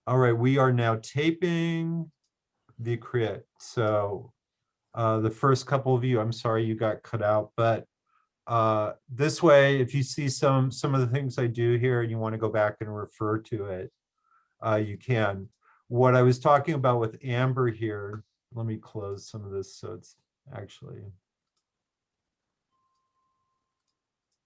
All right, we are now taping the crit. So the first couple of you, I'm sorry you got cut out, but this way, if you see some of the things I do here and you want to go back and refer to it, you can. What I was talking about with Amber here, let me close some of this so it's actually.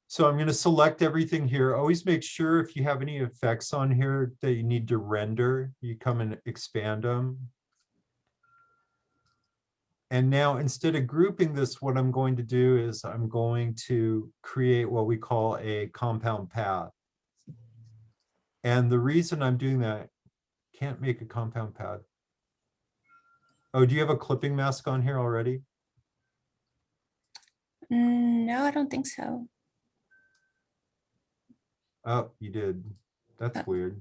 So I'm going to select everything here. Always make sure if you have any effects on here that you need to render, you come and expand them. And now instead of grouping this, what I'm going to do is I'm going to create what we call a compound path. And the reason I'm doing that, can't make a compound path. Oh, do you have a clipping mask on here already? No, I don't think so. Oh, you did. That's weird.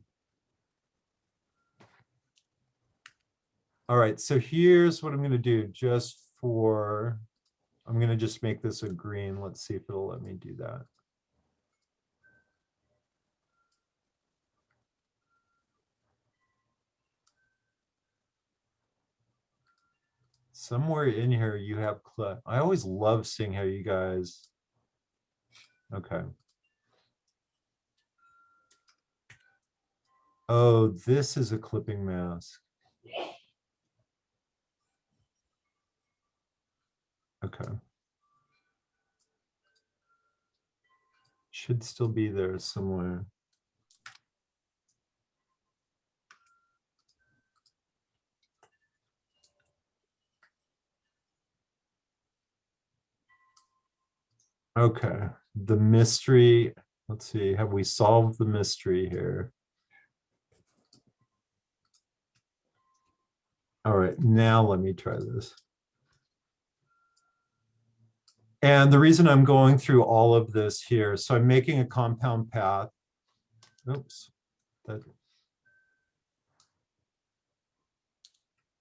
All right, so here's what I'm going to do just for, I'm going to just make this a green. Let's see if it'll let me do that. Somewhere in here you have clip. I always love seeing how you guys, okay. Oh, this is a clipping mask. Okay. Should still be there somewhere. Okay, the mystery, let's see, have we solved the mystery here? All right, now let me try this. And the reason I'm going through all of this here, so I'm making a compound path. Oops.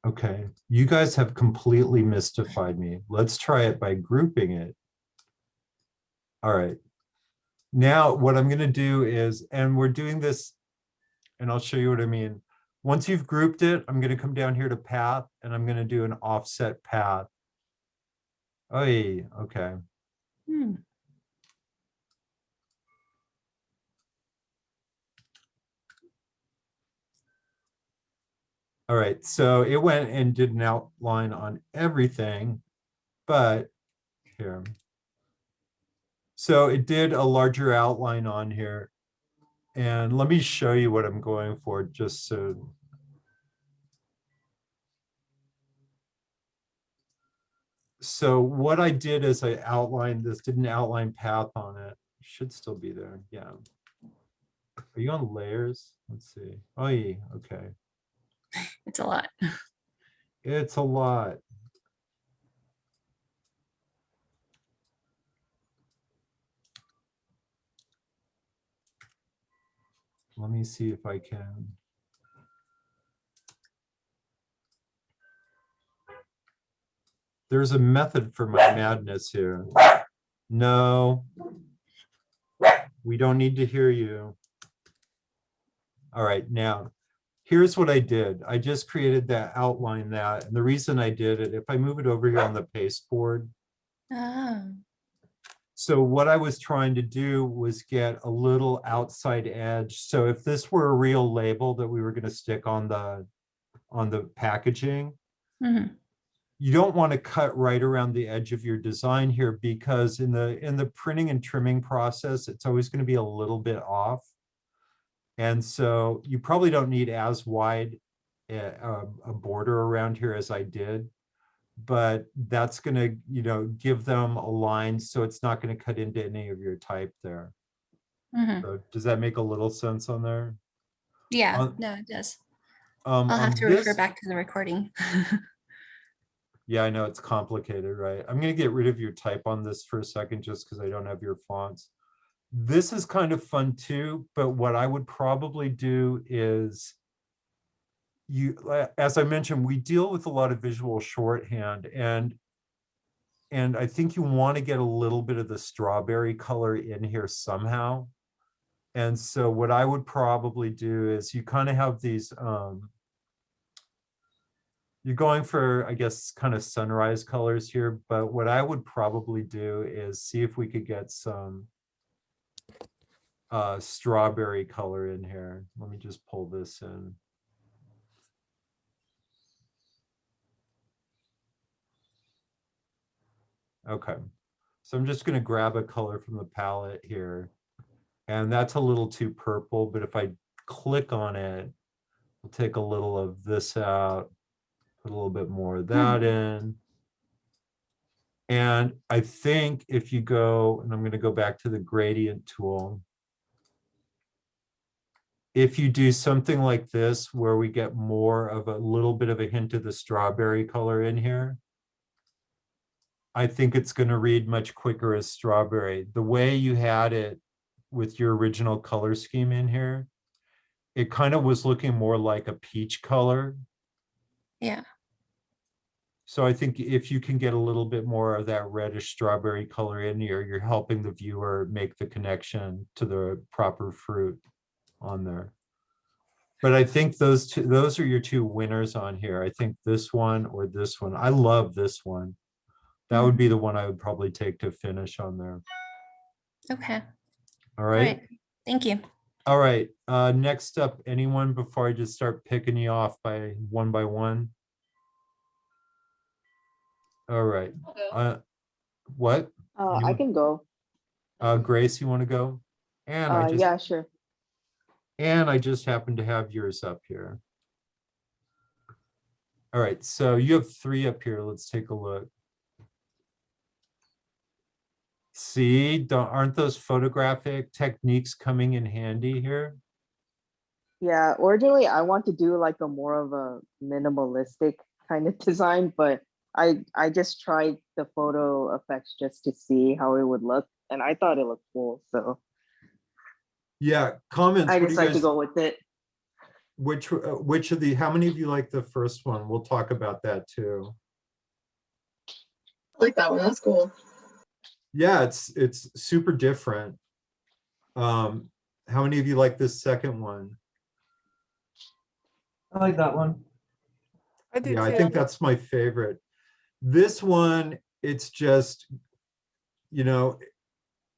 Okay, you guys have completely mystified me. Let's try it by grouping it. All right. Now what I'm going to do is, and we're doing this, and I'll show you what I mean. Once you've grouped it, I'm going to come down here to path, and I'm going to do an offset path. Oh, okay. All right, so it went and did an outline on everything, but here. So it did a larger outline on here. And let me show you what I'm going for just so. So what I did is I outlined this, did an outline path on it. Should still be there, yeah. Are you on layers? Let's see. Oh, yeah, okay. It's a lot. It's a lot. Let me see if I can. There's a method for my madness here. No, we don't need to hear you. All right, now, here's what I did. I just created that outline that, and the reason I did it, if I move it over here on the pasteboard, so what I was trying to do was get a little outside edge. So if this were a real label that we were going to stick on the packaging, you don't want to cut right around the edge of your design here, because in the printing and trimming process, it's always going to be a little bit off. And so you probably don't need as wide a border around here as I did, but that's going to, give them a line so it's not going to cut into any of your type there. So does that make a little sense on there? Yeah, no, it does. On I'll have to refer this, back to the recording. yeah, I know it's complicated, right? I'm going to get rid of your type on this for a second just because I don't have your fonts. This is kind of fun too, but what I would probably do is as I mentioned, we deal with a lot of visual shorthand, and I think you want to get a little bit of the strawberry color in here somehow. And so what I would probably do is you kind of have these, you're going for, I guess, kind of sunrise colors here, but what I would probably do is see if we could get some strawberry color in here. Let me just pull this in. Okay, so I'm just going to grab a color from the palette here, and that's a little too purple, but if I click on it, we'll take a little of this out, put a little bit more of that in. And I think if you go, and I'm going to go back to the gradient tool, if you do something like this, where we get more of a little bit of a hint of the strawberry color in here, I think it's going to read much quicker as strawberry. The way you had it with your original color scheme in here, it kind of was looking more like a peach color. Yeah. So I think if you can get a little bit more of that reddish strawberry color in here, you're helping the viewer make the connection to the proper fruit on there. But I think those are your two winners on here. I think this one or this one. I love this one. That would be the one I would probably take to finish on there. Okay. All right. Thank you. All right. Next up, anyone before I just start picking you off by one? All right. What? I can go. Grace, you want to go? And Yeah, sure. And I just happen to have yours up here. All right, so you have 3 up here. Let's take a look. See, aren't those photographic techniques coming in handy here? Yeah, originally I want to do like a more of a minimalistic kind of design, but I just tried the photo effects just to see how it would look, and I thought it looked cool, so yeah. Comments. I decided to go with it. Which of the? How many of you like the first one? We'll talk about that too. I like that one. That's cool. Yeah, it's super different. How many of you like this second one? I like that one. I do Yeah, too. I think that's my favorite. This one, it's just, you know,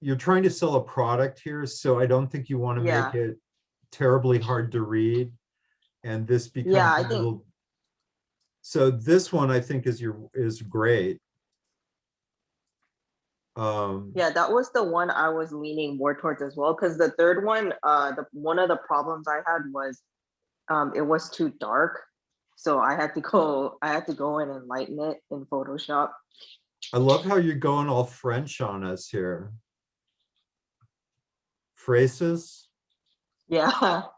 you're trying to sell a product here, so I don't think you want to make it terribly hard to read. And this becomes a little. So this one I think is great. Yeah, that was the one I was leaning more towards as well, because the third one, one of the problems I had was it was too dark. So I had to go in and lighten it in Photoshop. I love how you're going all French on us here. Phrases? Yeah. All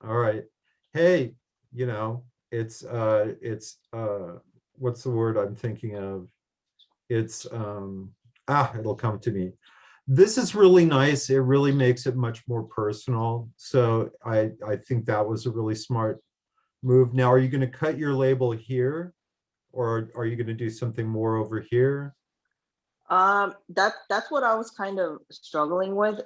right. Hey, you know, it's what's the word I'm thinking of? It's it'll come to me. This is really nice. It really makes it much more personal. So I think that was a really smart move. Now, are you going to cut your label here, or are you going to do something more over here? That's what I was kind of struggling with.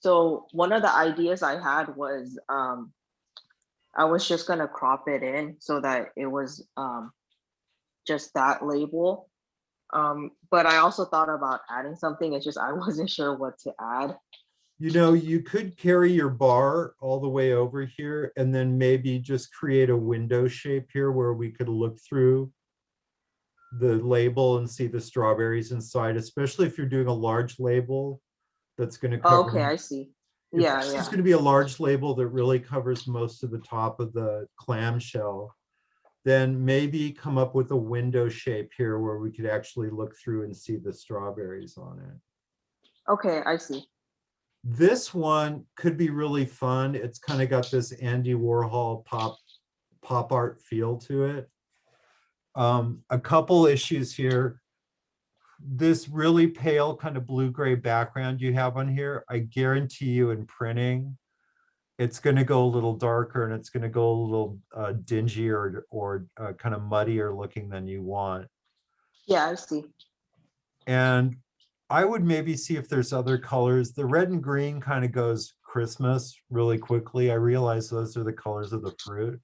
So one of the ideas I had was I was just gonna crop it in so that it was just that label. But I also thought about adding something. It's just I wasn't sure what to add. You know, you could carry your bar all the way over here and then maybe just create a window shape here where we could look through the label and see the strawberries inside, especially if you're doing a large label that's going to cover. Okay, I see. If Yeah, this yeah. is going to be a large label that really covers most of the top of the clamshell, then maybe come up with a window shape here where we could actually look through and see the strawberries on it. Okay, I see. This one could be really fun. It's kind of got this Andy Warhol pop art feel to it. A couple issues here. This really pale kind of blue-gray background you have on here, I guarantee you in printing, it's going to go a little darker and it's going to go a little dingier or kind of muddier looking than you want. Yeah, I see. And I would maybe see if there's other colors. The red and green kind of goes Christmas really quickly. I realize those are the colors of the fruit.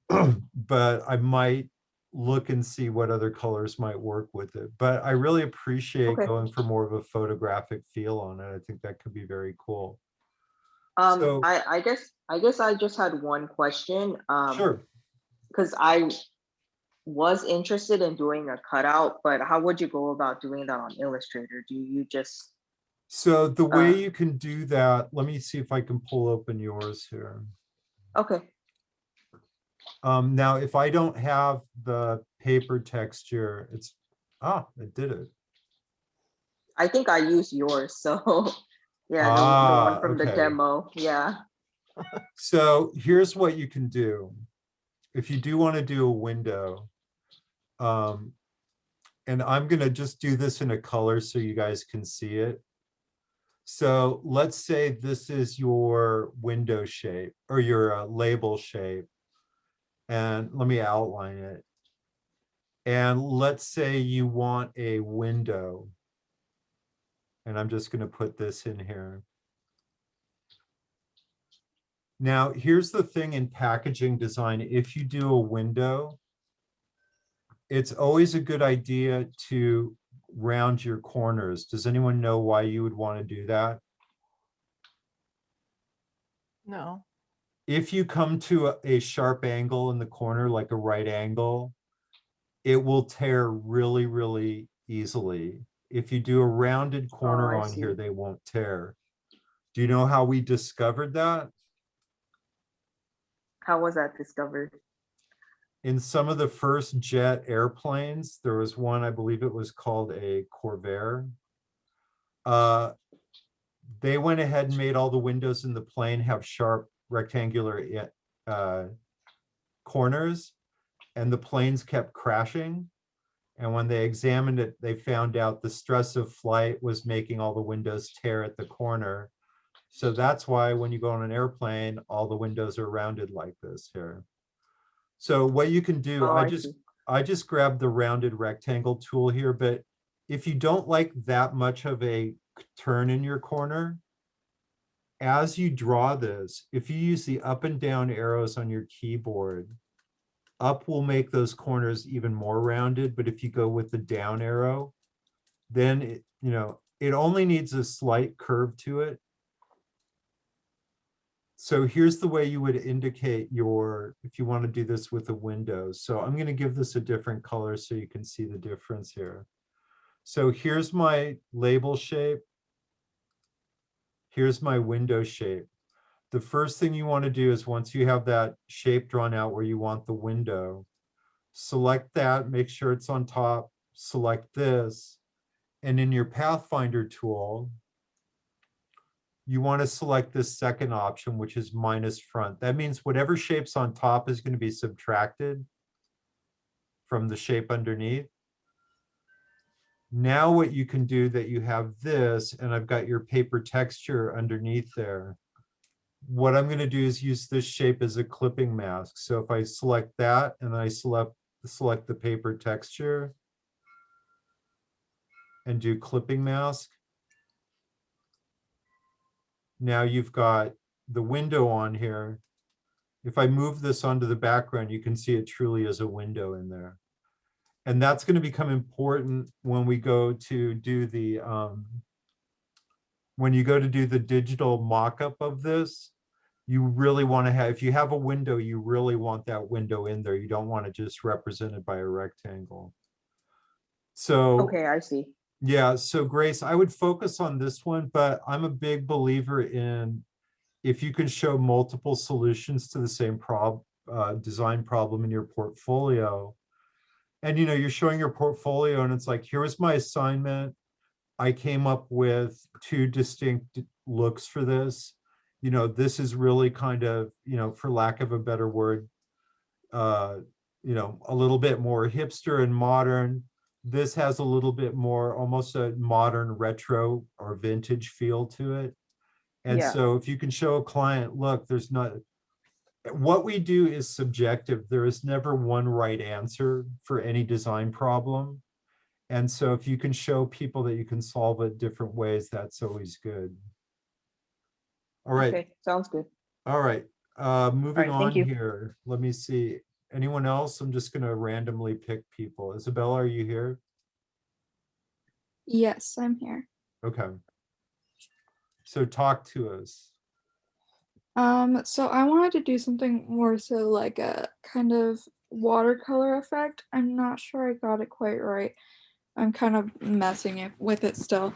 But I might look and see what other colors might work with it. But I really appreciate Okay. going for more of a photographic feel on it. I think that could be very cool. Um, So- I guess I just had one question. Sure. Because I was interested in doing a cutout, but how would you go about doing that on Illustrator? Do you just, So the way Uh, you can do that, let me see if I can pull open yours here. okay, Now, if I don't have the paper texture, it did it. I think I used yours, so yeah, the one from the Okay. demo, yeah. So here's what you can do. If you do want to do a window, and I'm gonna just do this in a color so you guys can see it. So let's say this is your window shape or your label shape. And let me outline it. And let's say you want a window. And I'm just going to put this in here. Now, here's the thing in packaging design. If you do a window, it's always a good idea to round your corners. Does anyone know why you would want to do that? No. If you come to a sharp angle in the corner, like a right angle, it will tear really, really easily. If you do a rounded corner I on here, see. they won't tear. Do you know how we discovered that? How was that discovered? In some of the first jet airplanes, there was one, I believe it was called a Corvair. They went ahead and made all the windows in the plane have sharp rectangular corners, and the planes kept crashing. And when they examined it, they found out the stress of flight was making all the windows tear at the corner. So that's why when you go on an airplane, all the windows are rounded like this here. So what you can do, Oh, I see. just grabbed the rounded rectangle tool here, but if you don't like that much of a turn in your corner, as you draw this, if you use the up and down arrows on your keyboard, up will make those corners even more rounded, but if you go with the down arrow, then it only needs a slight curve to it. So here's the way you would indicate if you want to do this with a window. So I'm going to give this a different color so you can see the difference here. So here's my label shape. Here's my window shape. The first thing you want to do is once you have that shape drawn out where you want the window, select that, make sure it's on top, select this, and in your Pathfinder tool, you want to select this second option, which is minus front. That means whatever shape's on top is going to be subtracted from the shape underneath. Now what you can do that you have this, and I've got your paper texture underneath there. What I'm going to do is use this shape as a clipping mask. So if I select that and I select the paper texture and do clipping mask, now you've got the window on here. If I move this onto the background, you can see it truly is a window in there. And that's going to become important when we go to do the, when you go to do the digital mock-up of this, you really want to have, if you have a window, you really want that window in there. You don't want to just represent it by a rectangle. So, Okay, I see. yeah, so Grace, I would focus on this one, but I'm a big believer in if you can show multiple solutions to the same design problem in your portfolio, and you're showing your portfolio and it's like, here was my assignment. I came up with 2 distinct looks for this. This is really kind of, for lack of a better word, a little bit more hipster and modern. This has a little bit more almost a modern retro or vintage feel to it. And Yeah. so if you can show a client, look, what we do is subjective. There is never one right answer for any design problem. And so if you can show people that you can solve it different ways, that's always good. All right, Okay, sounds good. all right. Moving right, on thank you. here. Let me see. Anyone else? I'm just gonna randomly pick people. Isabella, are you here? Yes, I'm here. Okay. So talk to us. So I wanted to do something more so like a kind of watercolor effect. I'm not sure I got it quite right. I'm kind of messing it with it still.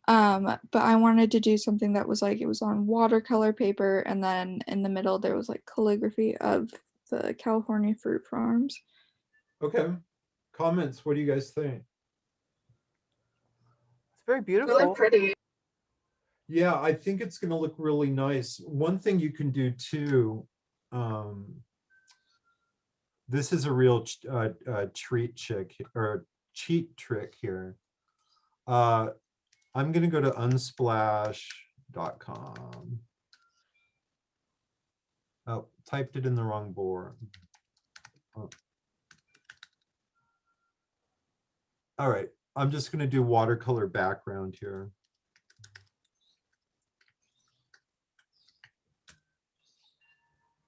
But I wanted to do something that was like it was on watercolor paper, and then in the middle there was like calligraphy of the California fruit farms. Okay. Comments, what do you guys think? It's very beautiful. Really pretty. Yeah, I think it's gonna look really nice. One thing you can do too, this is a real treat chick or cheat trick here. I'm gonna go to unsplash.com. Oh, typed it in the wrong board. Oh. All right, I'm just gonna do watercolor background here.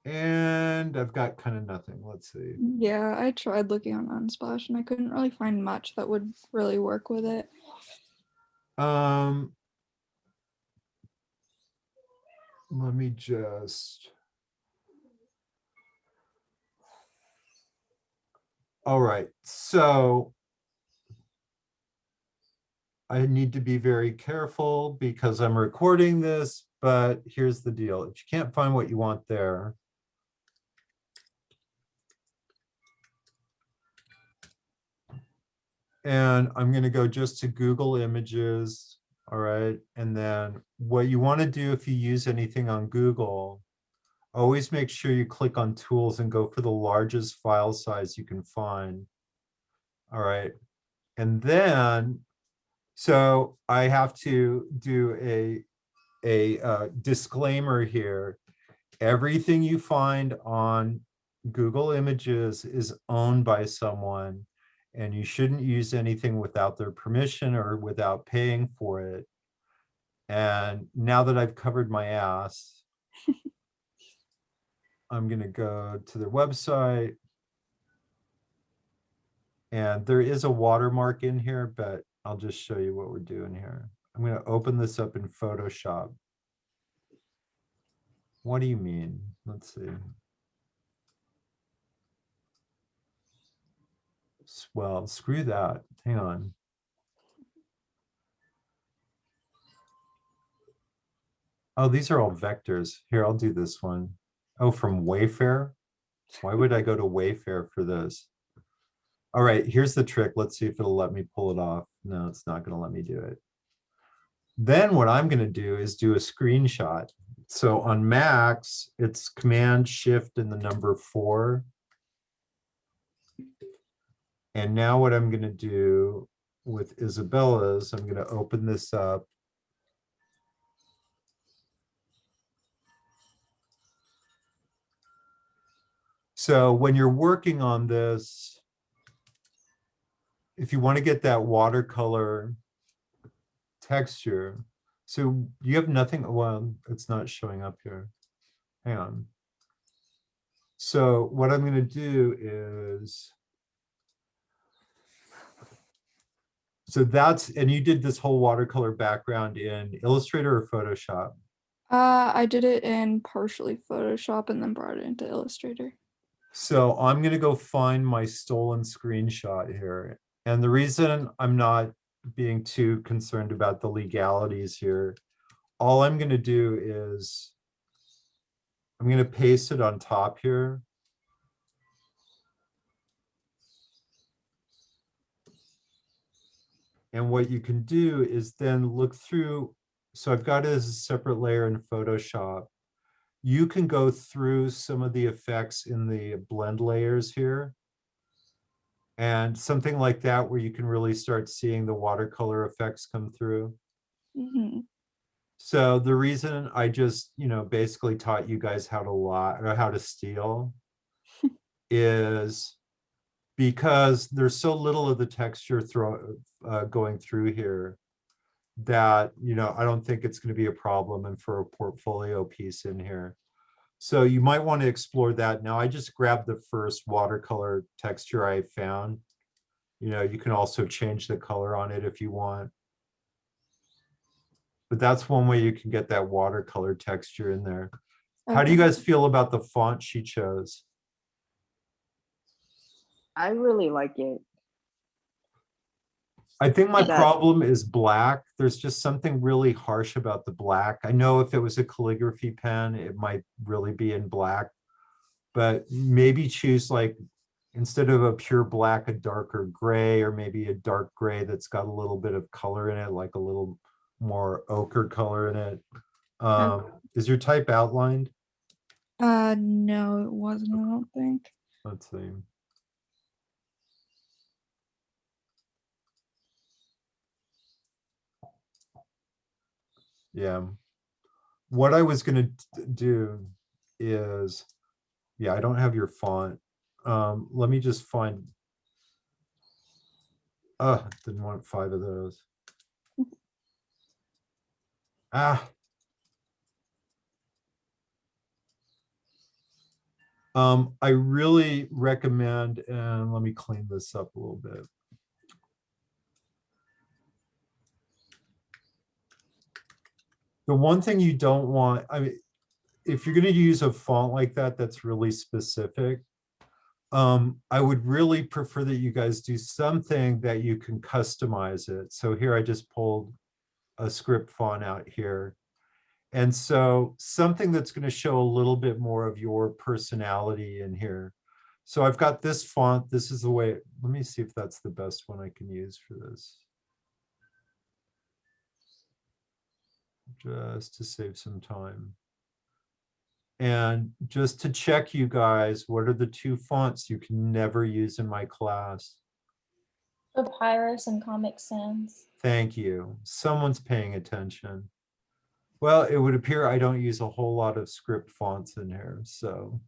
And I've got kind of nothing. Let's see. Yeah, I tried looking on Unsplash and I couldn't really find much that would really work with it. Let me just. All right, so I need to be very careful because I'm recording this, but here's the deal. If you can't find what you want there, and I'm going to go just to Google Images. All right. And then what you want to do if you use anything on Google, always make sure you click on tools and go for the largest file size you can find. All right. And then, so I have to do a disclaimer here. Everything you find on Google Images is owned by someone, and you shouldn't use anything without their permission or without paying for it. And now that I've covered my ass, I'm going to go to their website. And there is a watermark in here, but I'll just show you what we're doing here. I'm going to open this up in Photoshop. What do you mean? Let's see. Well, screw that. Hang on. Oh, these are all vectors. Here, I'll do this one. Oh, from Wayfair? Why would I go to Wayfair for this? All right, here's the trick. Let's see if it'll let me pull it off. No, it's not going to let me do it. Then what I'm going to do is do a screenshot. So on Macs, it's Command Shift and the number 4. And now what I'm going to do with Isabella's, I'm going to open this up. So when you're working on this, if you want to get that watercolor texture, so you have nothing, well, it's not showing up here. Hang on. So what I'm going to do is, so that's, and you did this whole watercolor background in Illustrator or Photoshop? I did it in partially Photoshop and then brought it into Illustrator. So I'm going to go find my stolen screenshot here. And the reason I'm not being too concerned about the legalities here, all I'm going to do is I'm going to paste it on top here. And what you can do is then look through. So I've got it as a separate layer in Photoshop. You can go through some of the effects in the blend layers here. And something like that where you can really start seeing the watercolor effects come through. Mm-hmm. So the reason I just, basically taught you guys how to lie or how to steal is because there's so little of the texture going through here that, you know, I don't think it's going to be a problem and for a portfolio piece in here. So you might want to explore that. Now I just grabbed the first watercolor texture I found. You know, you can also change the color on it if you want. But that's one way you can get that watercolor texture in there. How do you Okay. guys feel about the font she chose? I really like it. I think my That- problem is black. There's just something really harsh about the black. I know if it was a calligraphy pen, it might really be in black, but maybe choose like, instead of a pure black, a darker gray, or maybe a dark gray that's got a little bit of color in it, like a little more ochre color in it. Is your type outlined? No, it wasn't, I don't think. Let's see. Yeah. What I was gonna do is, yeah, I don't have your font. Let me just find. Didn't want 5 of those. Ah. I really recommend, and let me clean this up a little bit. The one thing you don't want, I mean, if you're going to use a font like that, that's really specific. I would really prefer that you guys do something that you can customize it. So here I just pulled a script font out here. And so something that's going to show a little bit more of your personality in here. So I've got this font. This is the way, let me see if that's the best one I can use for this. Just to save some time. And just to check you guys, what are the 2 fonts you can never use in my class? Papyrus and Comic Sans. Thank you. Someone's paying attention. Well, it would appear I don't use a whole lot of script fonts in here. So,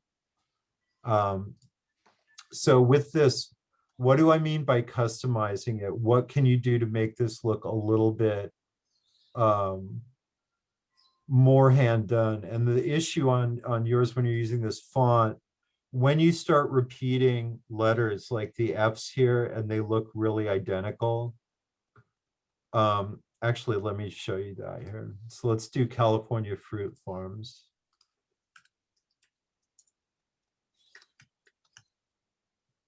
so with this, what do I mean by customizing it? What can you do to make this look a little bit more hand done? And the issue on yours when you're using this font, when you start repeating letters like the F's here and they look really identical, actually, let me show you that here. So let's do California Fruit Farms.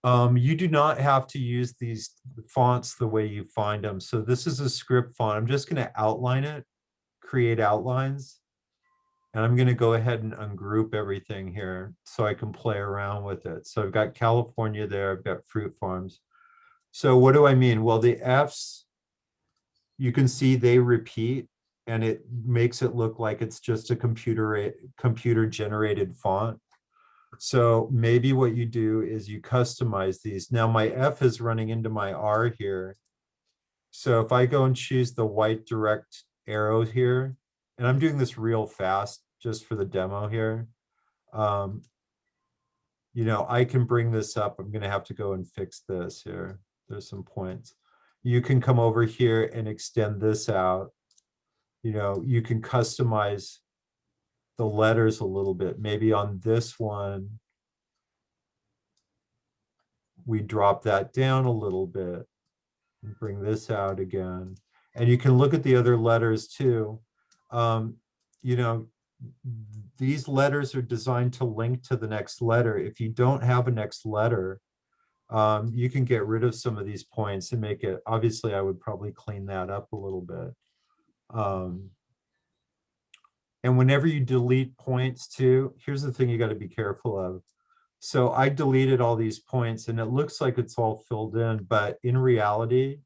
You do not have to use these fonts the way you find them. So this is a script font. I'm just going to outline it, create outlines. And I'm going to go ahead and ungroup everything here so I can play around with it. So I've got California there. I've got Fruit Farms. So what do I mean? Well, the F's, you can see they repeat and it makes it look like it's just a computer generated font. So maybe what you do is you customize these. Now my F is running into my R here. So if I go and choose the white direct arrow here, and I'm doing this real fast just for the demo here. You know, I can bring this up. I'm going to have to go and fix this here. There's some points. You can come over here and extend this out. You know, you can customize the letters a little bit. Maybe on this one, we drop that down a little bit and bring this out again. And you can look at the other letters too. You know, these letters are designed to link to the next letter. If you don't have a next letter, you can get rid of some of these points and make it, obviously I would probably clean that up a little bit. And whenever you delete points too, here's the thing you got to be careful of. So I deleted all these points and it looks like it's all filled in, but in reality,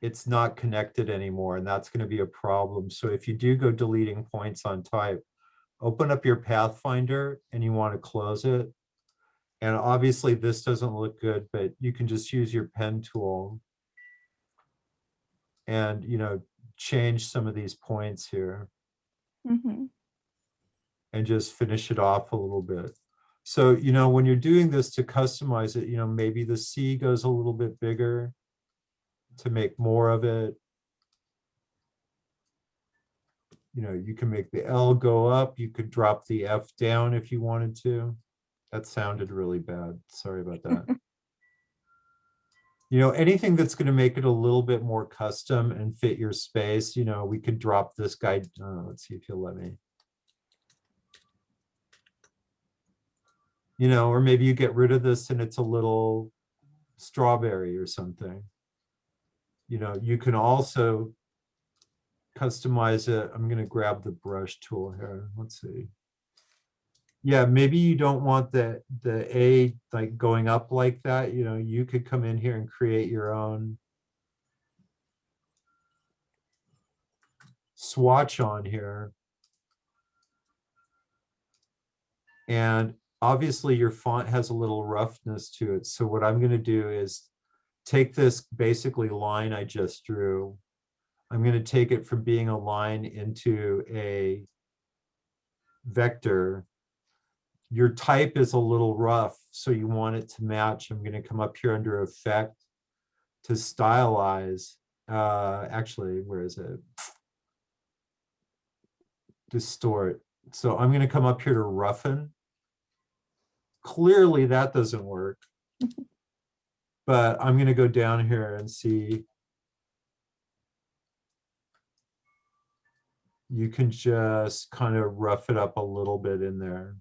it's not connected anymore, and that's going to be a problem. So if you do go deleting points on type, open up your Pathfinder and you want to close it. And obviously this doesn't look good, but you can just use your pen tool and, you know, change some of these points here Mm-hmm. and just finish it off a little bit. So, you know, when you're doing this to customize it, you know, maybe the C goes a little bit bigger to make more of it. You know, you can make the L go up. You could drop the F down if you wanted to. That sounded really bad. Sorry about that. You know, anything that's going to make it a little bit more custom and fit your space, you know, we could drop this guy. Let's see if he'll let me. You know, or maybe you get rid of this and it's a little strawberry or something. You know, you can also customize it. I'm going to grab the brush tool here. Let's see. Yeah, maybe you don't want the A like going up like that. You know, you could come in here and create your own swatch on here. And obviously your font has a little roughness to it. So what I'm going to do is take this basically line I just drew. I'm going to take it from being a line into a vector. Your type is a little rough, so you want it to match. I'm going to come up here under effect to stylize. Actually, where is it? Distort. So I'm going to come up here to roughen. Clearly that doesn't work. But I'm going to go down here and see. You can just kind of rough it up a little bit in there.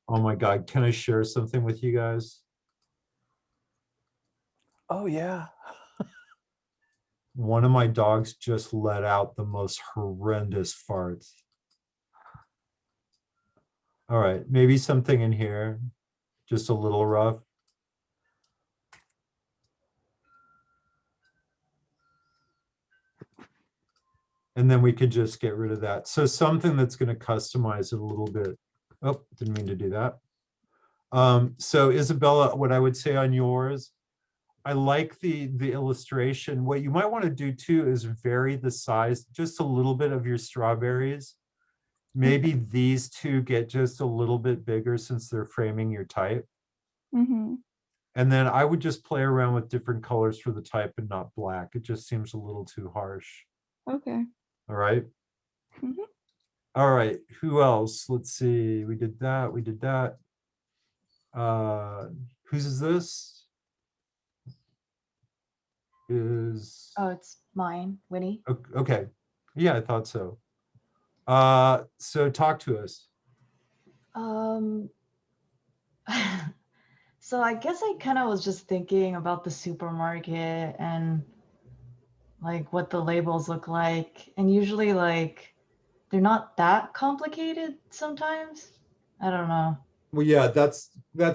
Oh my God, can I share something with you guys? Oh, yeah. One of my dogs just let out the most horrendous farts. All right, maybe something in here, just a little rough. And then we could just get rid of that. So something that's going to customize it a little bit. Oh, didn't mean to do that. So Isabella, what I would say on yours, I like the illustration. What you might want to do too is vary the size just a little bit of your strawberries. Maybe these two get just a little bit bigger since they're framing your type. Mm-hmm. And then I would just play around with different colors for the type and not black. It just seems a little too harsh. Okay. All right. Mhm. All right. Who else? Let's see. We did that. We did that. Whose is this? Oh, it's mine, Winnie. Okay. Yeah, I thought so. So talk to us. So I guess I kind of was just thinking about the supermarket and like what the labels look like. And usually like they're not that complicated sometimes. I don't know. Well, yeah, that's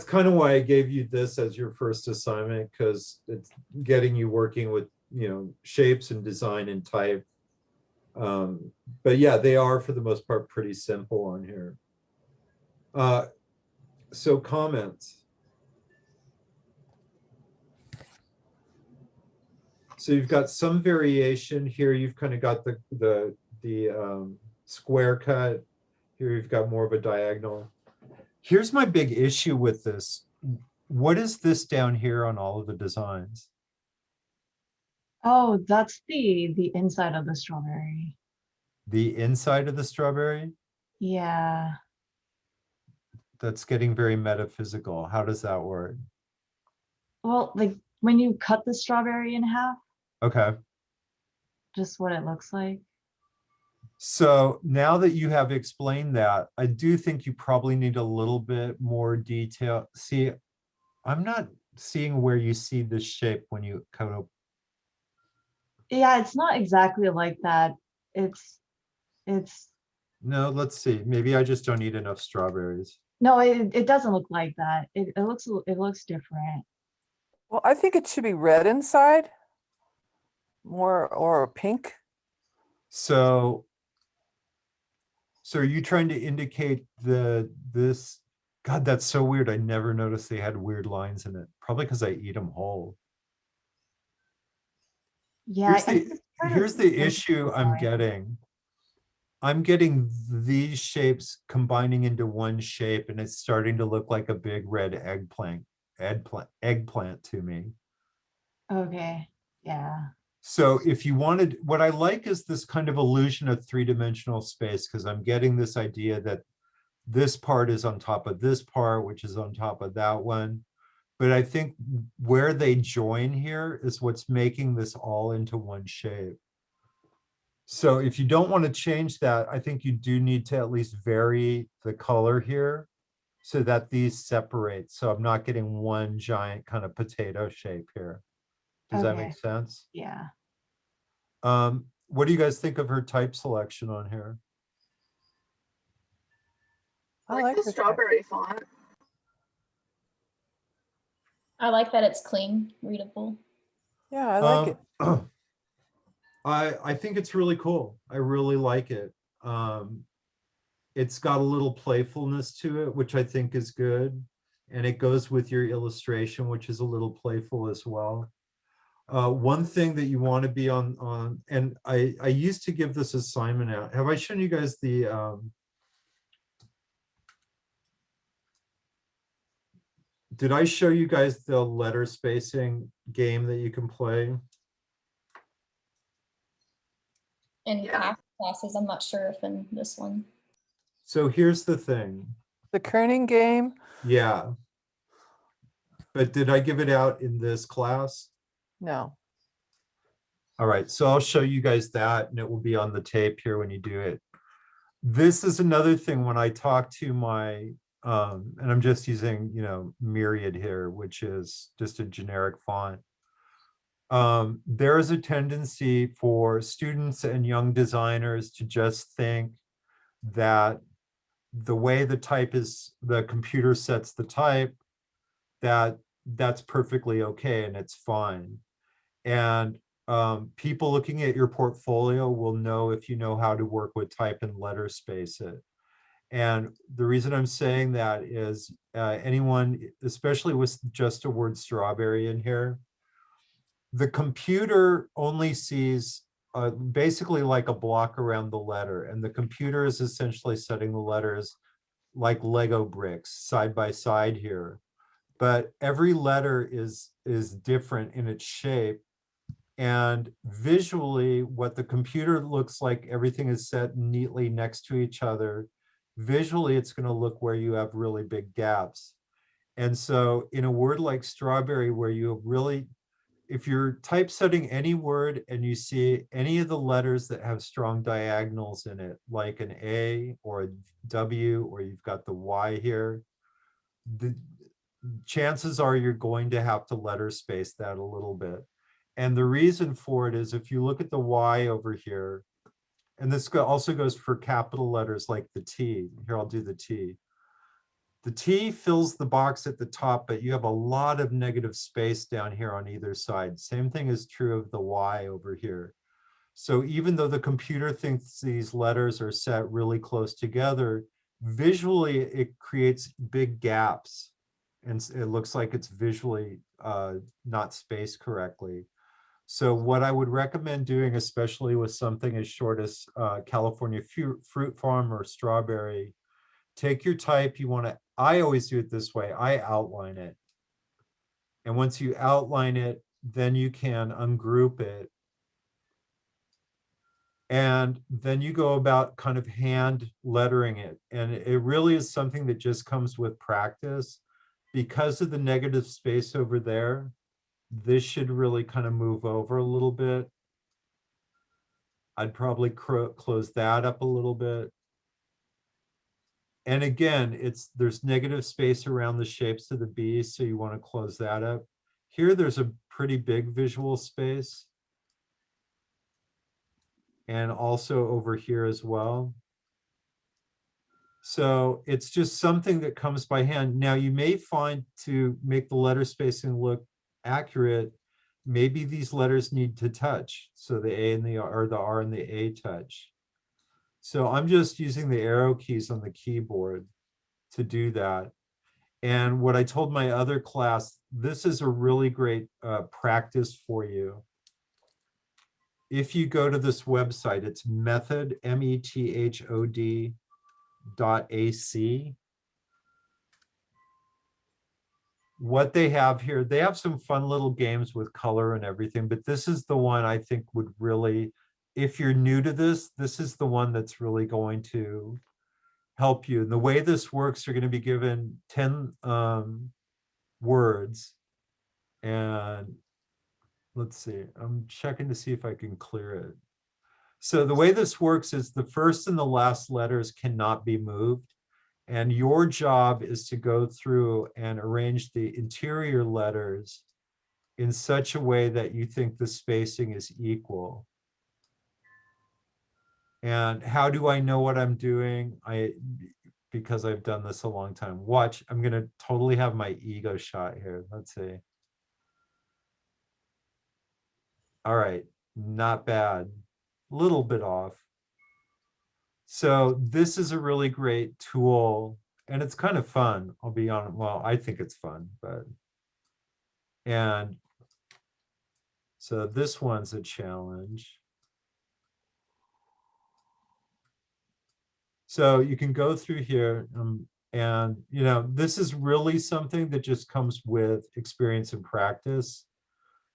kind of why I gave you this as your first assignment, because it's getting you working with, you know, shapes and design and type. But yeah, they are for the most part pretty simple on here. So comments. So you've got some variation here. You've kind of got the square cut. Here you've got more of a diagonal. Here's my big issue with this. What is this down here on all of the designs? Oh, that's the inside of the strawberry. The inside of the strawberry? Yeah. That's getting very metaphysical. How does that work? Well, like when you cut the strawberry in half, Okay. just what it looks like. So now that you have explained that, I do think you probably need a little bit more detail. See, I'm not seeing where you see this shape when you cut up. Yeah, it's not exactly like that. It's No, let's see. Maybe I just don't eat enough strawberries. no, it doesn't look like that. It looks different. Well, I think it should be red inside, more or pink. So are you trying to indicate this? God, that's so weird. I never noticed they had weird lines in it. Probably because I eat them whole. Yeah, Here's the issue I'm getting. I'm getting these shapes combining into one shape, and it's starting to look like a big red eggplant to me. Okay, yeah. So if you wanted, what I like is this kind of illusion of three-dimensional space, because I'm getting this idea that this part is on top of this part, which is on top of that one. But I think where they join here is what's making this all into one shape. So if you don't want to change that, I think you do need to at least vary the color here so that these separate. So I'm not getting one giant kind of potato shape here. Does that make Okay. sense? Yeah. What do you guys think of her type selection on here? I like the the strawberry font. I like that it's clean, readable. Yeah, I like it. I think it's really cool. I really like it. It's got a little playfulness to it, which I think is good. And it goes with your illustration, which is a little playful as well. One thing that you want to be on, and I used to give this assignment out. Have I shown you guys the, did I show you guys the letter spacing game that you can play? In Yeah. past classes, I'm not sure if in this one. So here's the thing. The kerning game. Yeah. But did I give it out in this class? No. All right, so I'll show you guys that and it will be on the tape here when you do it. This is another thing when I talk to my, and I'm just using, you know, Myriad here, which is just a generic font. There is a tendency for students and young designers to just think that the way the type is, the computer sets the type, that's perfectly okay and it's fine. And people looking at your portfolio will know if you know how to work with type and letter space it. And the reason I'm saying that is anyone, especially with just a word strawberry in here, the computer only sees basically like a block around the letter, and the computer is essentially setting the letters like Lego bricks side by side here. But every letter is different in its shape. And visually, what the computer looks like, everything is set neatly next to each other. Visually, it's going to look where you have really big gaps. And so in a word like strawberry, where you really, if you're typesetting any word and you see any of the letters that have strong diagonals in it, like an A or a W, or you've got the Y here, the chances are you're going to have to letter space that a little bit. And the reason for it is if you look at the Y over here, and this also goes for capital letters like the T. Here, I'll do the T. The T fills the box at the top, but you have a lot of negative space down here on either side. Same thing is true of the Y over here. So even though the computer thinks these letters are set really close together, visually it creates big gaps. And it looks like it's visually not spaced correctly. So what I would recommend doing, especially with something as short as California Fruit Farm or Strawberry, take your type, you want to, I always do it this way, I outline it. And once you outline it, then you can ungroup it. And then you go about kind of hand lettering it. And it really is something that just comes with practice. Because of the negative space over there, this should really kind of move over a little bit. I'd probably close that up a little bit. And again, there's negative space around the shapes of the B, so you want to close that up. Here, there's a pretty big visual space. And also over here as well. So it's just something that comes by hand. Now you may find to make the letter spacing look accurate, maybe these letters need to touch. So the A and the R and the A touch. So I'm just using the arrow keys on the keyboard to do that. And what I told my other class, this is a really great practice for you. if you go to this website, it's method, method.ac. What they have here, they have some fun little games with color and everything, but this is the one I think would really, if you're new to this, this is the one that's really going to help you. And the way this works, you're going to be given 10 words. And let's see, I'm checking to see if I can clear it. So the way this works is the first and the last letters cannot be moved. And your job is to go through and arrange the interior letters in such a way that you think the spacing is equal. And how do I know what I'm doing? Because I've done this a long time. Watch, I'm gonna totally have my ego shot here. Let's see. All right, not bad. Little bit off. So this is a really great tool, and it's kind of fun. I'll be honest. Well, I think it's fun, but and so this one's a challenge. So you can go through here, and you know, this is really something that just comes with experience and practice.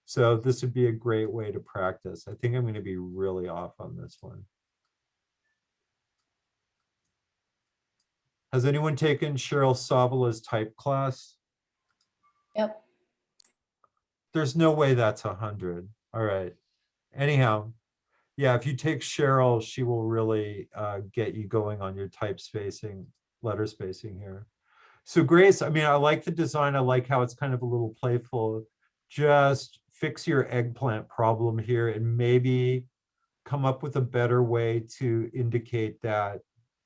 So this would be a great way to practice. I think I'm going to be really off on this one. Has anyone taken Cheryl Savala's type class? Yep. There's no way that's 100. All right. Anyhow, yeah, if you take Cheryl, she will really get you going on your type spacing, letter spacing here. So Grace, I mean, I like the design. I like how it's kind of a little playful. Just fix your eggplant problem here and maybe come up with a better way to indicate that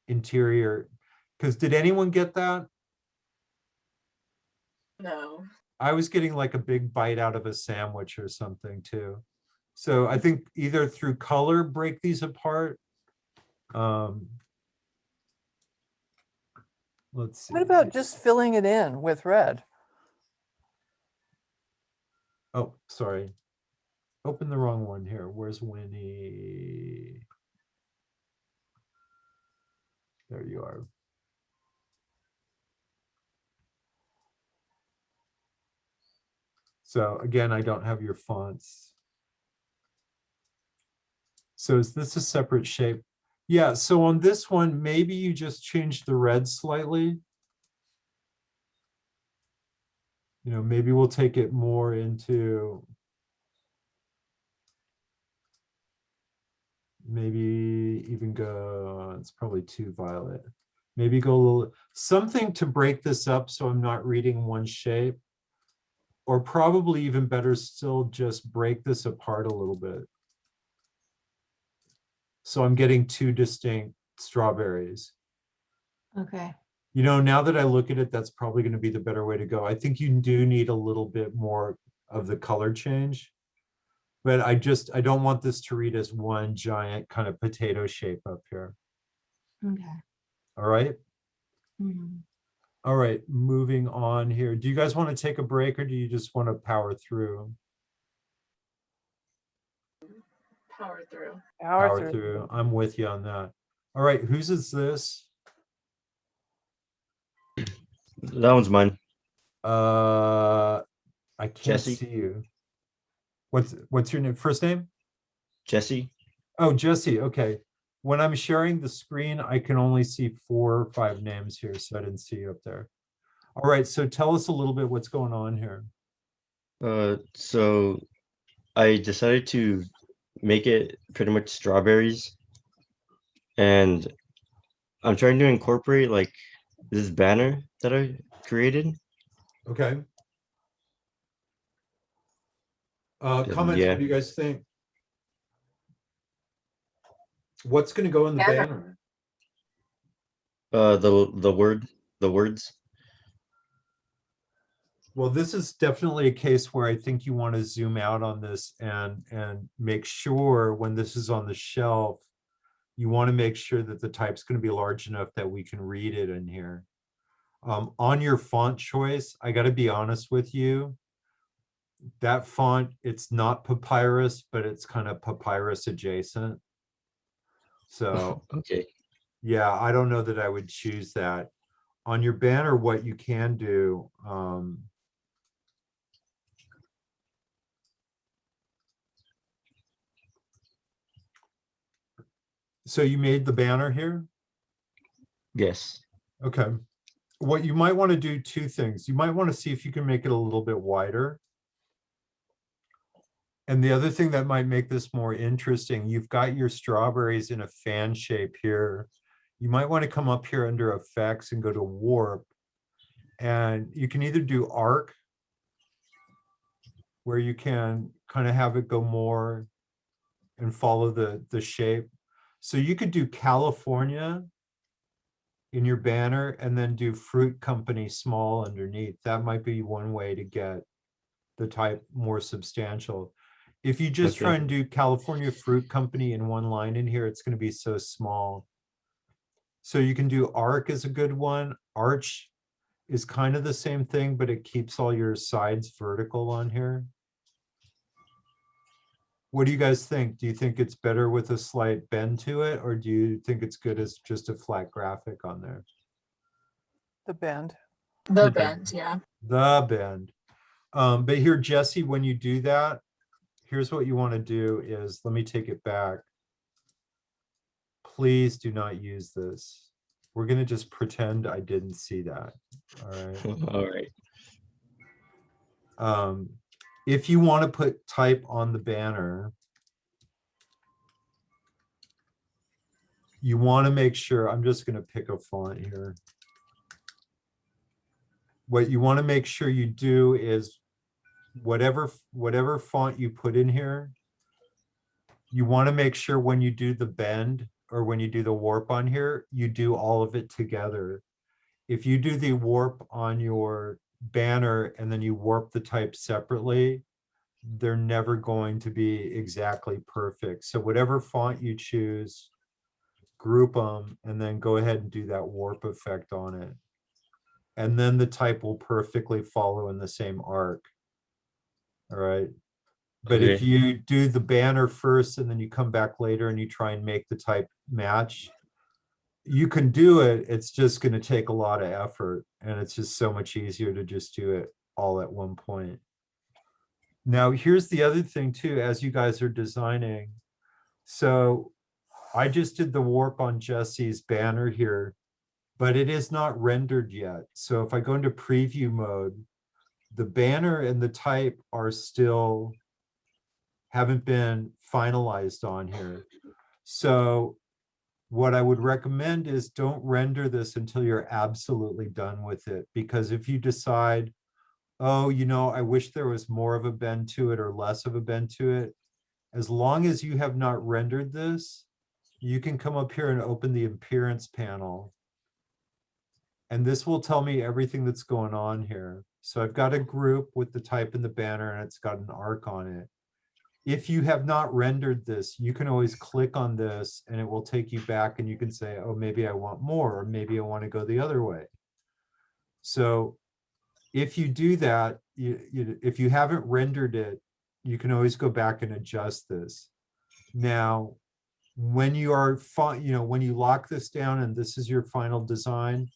interior. Because did anyone get that? No. I was getting like a big bite out of a sandwich or something too. So I think either through color, break these apart. Let's see. What about just filling it in with red? Oh, sorry. Open the wrong one here. Where's Winnie? There you are. So again, I don't have your fonts. So is this a separate shape? Yeah, so on this one, maybe you just change the red slightly. You know, maybe we'll take it more into maybe even go, it's probably too violet. Maybe go a little, something to break this up so I'm not reading one shape. Or probably even better still, just break this apart a little bit. So I'm getting two distinct strawberries. Okay. You know, now that I look at it, that's probably going to be the better way to go. I think you do need a little bit more of the color change. But I don't want this to read as one giant kind of potato shape up here. Okay. All right. Mhm. All right, moving on here. Do you guys want to take a break or do you just want to power through? Power through. Power through. I'm with you on that. All right, whose is this? That one's mine. I can't Jesse. see you. What's your name? First name? Jesse. Oh, Jesse. Okay. When I'm sharing the screen, I can only see 4 or 5 names here, so I didn't see you up there. All right, so tell us a little bit what's going on here. So I decided to make it pretty much strawberries, and I'm trying to incorporate like this banner that I created. Okay. Comments, Yeah. what do you guys think? What's going to go in the banner? The words. Well, this is definitely a case where I think you want to zoom out on this and make sure when this is on the shelf, you want to make sure that the type's going to be large enough that we can read it in here. On your font choice, I got to be honest with you. that font, it's not papyrus, but it's kind of papyrus adjacent. So Okay. yeah, I don't know that I would choose that. On your banner, what you can do, so you made the banner here? Yes. Okay. What you might want to do, two things. You might want to see if you can make it a little bit wider. And the other thing that might make this more interesting, you've got your strawberries in a fan shape here. You might want to come up here under effects and go to warp. And you can either do arc, where you can kind of have it go more and follow the shape. So you could do California in your banner and then do fruit company small underneath. That might be one way to get the type more substantial. If you just try Okay. and do California Fruit Company in one line in here, it's going to be so small. So you can do arc as a good one. Arch is kind of the same thing, but it keeps all your sides vertical on here. What do you guys think? Do you think it's better with a slight bend to it, or do you think it's good as just a flat graphic on there? The bend. The Yeah. bend, yeah. The bend. But here, Jesse, when you do that, here's what you want to do is, let me take it back. Please do not use this. We're going to just pretend I didn't see that. All right. All right. If you want to put type on the banner, you want to make sure, I'm just going to pick a font here. What you want to make sure you do is whatever font you put in here, you want to make sure when you do the bend or when you do the warp on here, you do all of it together. If you do the warp on your banner and then you warp the type separately, they're never going to be exactly perfect. So whatever font you choose, group them and then go ahead and do that warp effect on it. And then the type will perfectly follow in the same arc. All right. But if Okay. you do the banner first and then you come back later and you try and make the type match, you can do it. It's just going to take a lot of effort. And it's just so much easier to just do it all at one point. Now, here's the other thing too, as you guys are designing. So I just did the warp on Jesse's banner here, but it is not rendered yet. So if I go into preview mode, the banner and the type are still haven't been finalized on here. So what I would recommend is don't render this until you're absolutely done with it. Because if you decide, oh, you know, I wish there was more of a bend to it or less of a bend to it, as long as you have not rendered this, you can come up here and open the appearance panel. And this will tell me everything that's going on here. So I've got a group with the type in the banner and it's got an arc on it. If you have not rendered this, you can always click on this and it will take you back and you can say, oh, maybe I want more, or maybe I want to go the other way. So if you do that, if you haven't rendered it, you can always go back and adjust this. Now, when you are, when you lock this down and this is your final design,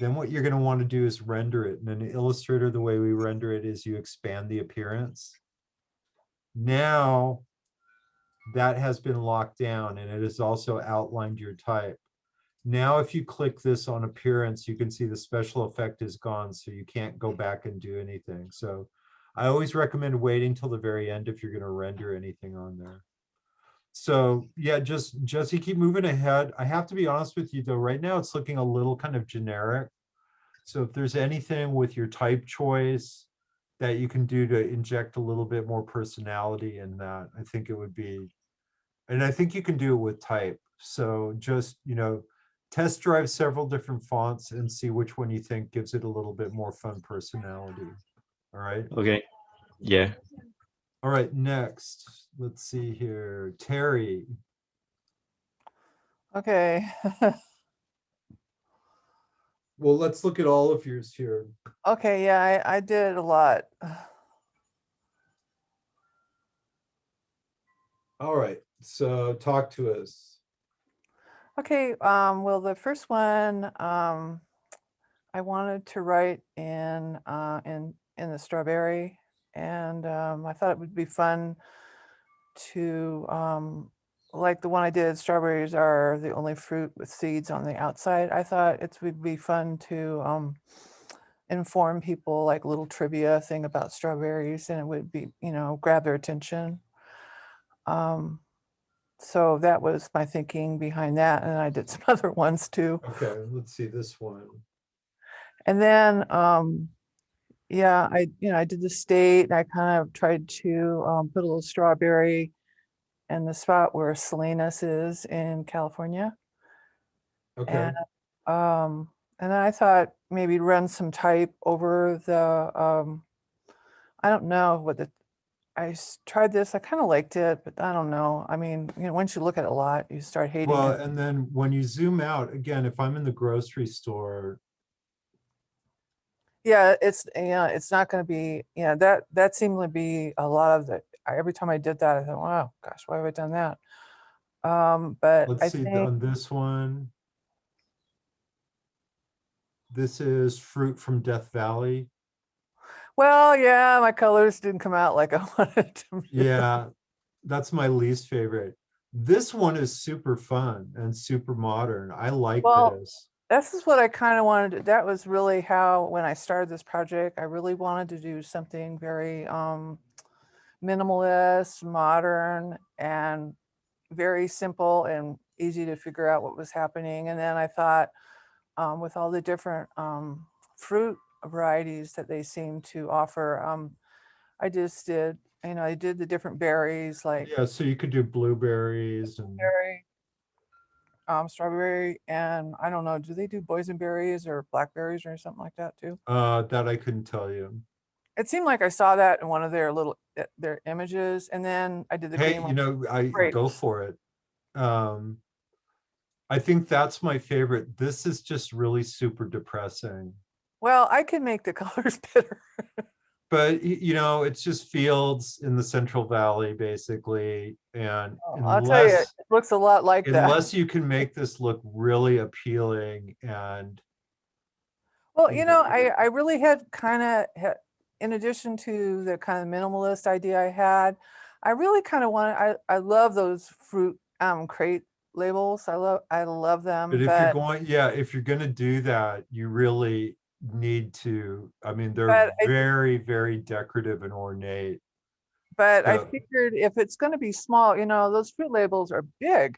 then what you're going to want to do is render it. And in Illustrator, the way we render it is you expand the appearance. Now that has been locked down and it has also outlined your type. Now, if you click this on appearance, you can see the special effect is gone, so you can't go back and do anything. So I always recommend waiting till the very end if you're going to render anything on there. So yeah, just Jesse, keep moving ahead. I have to be honest with you though, right now it's looking a little kind of generic. So if there's anything with your type choice that you can do to inject a little bit more personality in that, I think it would be, and I think you can do it with type. So just, test drive several different fonts and see which one you think gives it a little bit more fun personality. All right. Okay. Yeah. All right, next, let's see here, Terry. Okay. Well, let's look at all of yours here. Okay, yeah, I did a lot. All right, so talk to us. Okay, well, the first one, I wanted to write in the strawberry, and I thought it would be fun to like the one I did. Strawberries are the only fruit with seeds on the outside. I thought it would be fun to inform people, like little trivia thing about strawberries, and it would be, grab their attention. So that was my thinking behind that, and I did some other ones too. Okay, let's see this one. And then, yeah, I did the state, and I kind of tried to put a little strawberry in the spot where Salinas is in California. Okay, And then I thought maybe run some type over the, I don't know what tried this, I kind of liked it, but I don't know. I mean, once you look at it a lot, you start hating well, it. and then when you zoom out, again, if I'm in the grocery store, Yeah, it's not going to be, that seemed to be a lot of the, every time I did that, I thought, wow, gosh, why have I done that? But I let's see think, on this one. This is fruit from Death Valley. well, yeah, my colors didn't come out like I wanted to. Yeah, that's my least favorite. This one is super fun and super modern. I like Well, this. this is what I kind of wanted to, that was really how, when I started this project, I really wanted to do something very minimalist, modern, and very simple and easy to figure out what was happening. And then I thought, with all the different fruit varieties that they seem to offer, I just did, I did the different berries, like Yeah, so you could do blueberries and berry, strawberry, and I don't know, do they do boysenberries or blackberries or something like that too? that I couldn't tell you. It seemed like I saw that in one of their their images, and then I did the Hey, green one. I Great. go for it. I think that's my favorite. This is just really super depressing. Well, I can make the colors better. But it's just fields in the Central Valley, basically. And I'll tell you, it looks a lot like that. unless you can make this look really appealing and Well, I really had kind of, in addition to the kind of minimalist idea I had, I really kind of wanted, I love those fruit crate labels. I love them. but if you're going to do that, you really need to, I mean, they're very, very decorative and ornate. But I So- figured if it's going to be small, those fruit labels are big.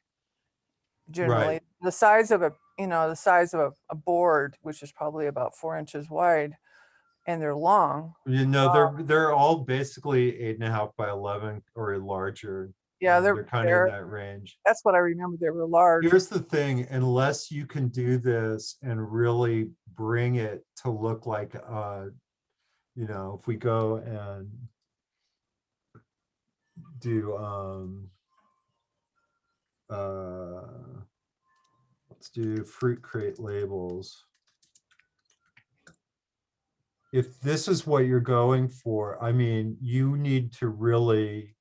Generally, Right. the size of a board, which is probably about 4 inches wide, and they're long. They're all basically 8.5 by 11 or larger. Yeah, they're kind of in that range. That's what I remember. They were large. Here's the thing, unless you can do this and really bring it to look like, if we go and do, let's do fruit crate labels. If this is what you're going for, I mean, you need to really,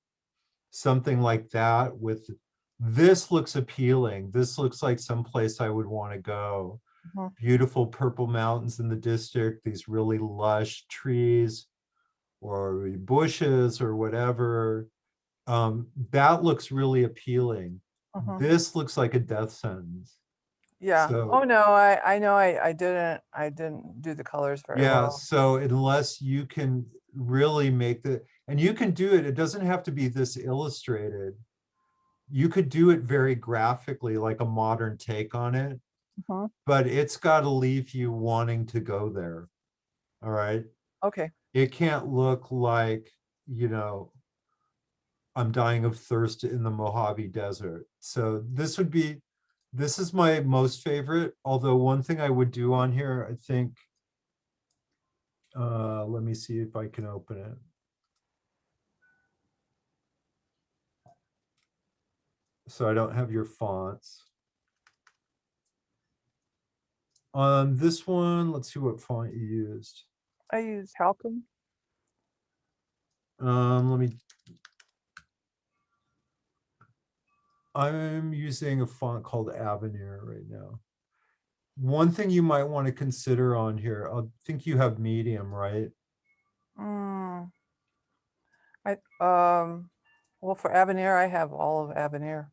something like that with, this looks appealing. This looks like someplace I would want to go. Mhm. Beautiful purple mountains in the district, these really lush trees or bushes or whatever. That looks really appealing. Mhm. This looks like a death sentence. Yeah. So- Oh no, I know I didn't do the colors very Yeah, well. so unless you can really make and you can do it, it doesn't have to be this illustrated. You could do it very graphically, like a modern take on it, Mhm. but it's got to leave you wanting to go there. All right. Okay. It can't look like, I'm dying of thirst in the Mojave Desert. So this is my most favorite. Although one thing I would do on here, I think, let me see if I can open it. So I don't have your fonts. On this one, let's see what font you used. I use Halcom. Let me. I'm using a font called Avenir right now. One thing you might want to consider on here, I think you have medium, right? Mm, well, for Avenir, I have all of Avenir.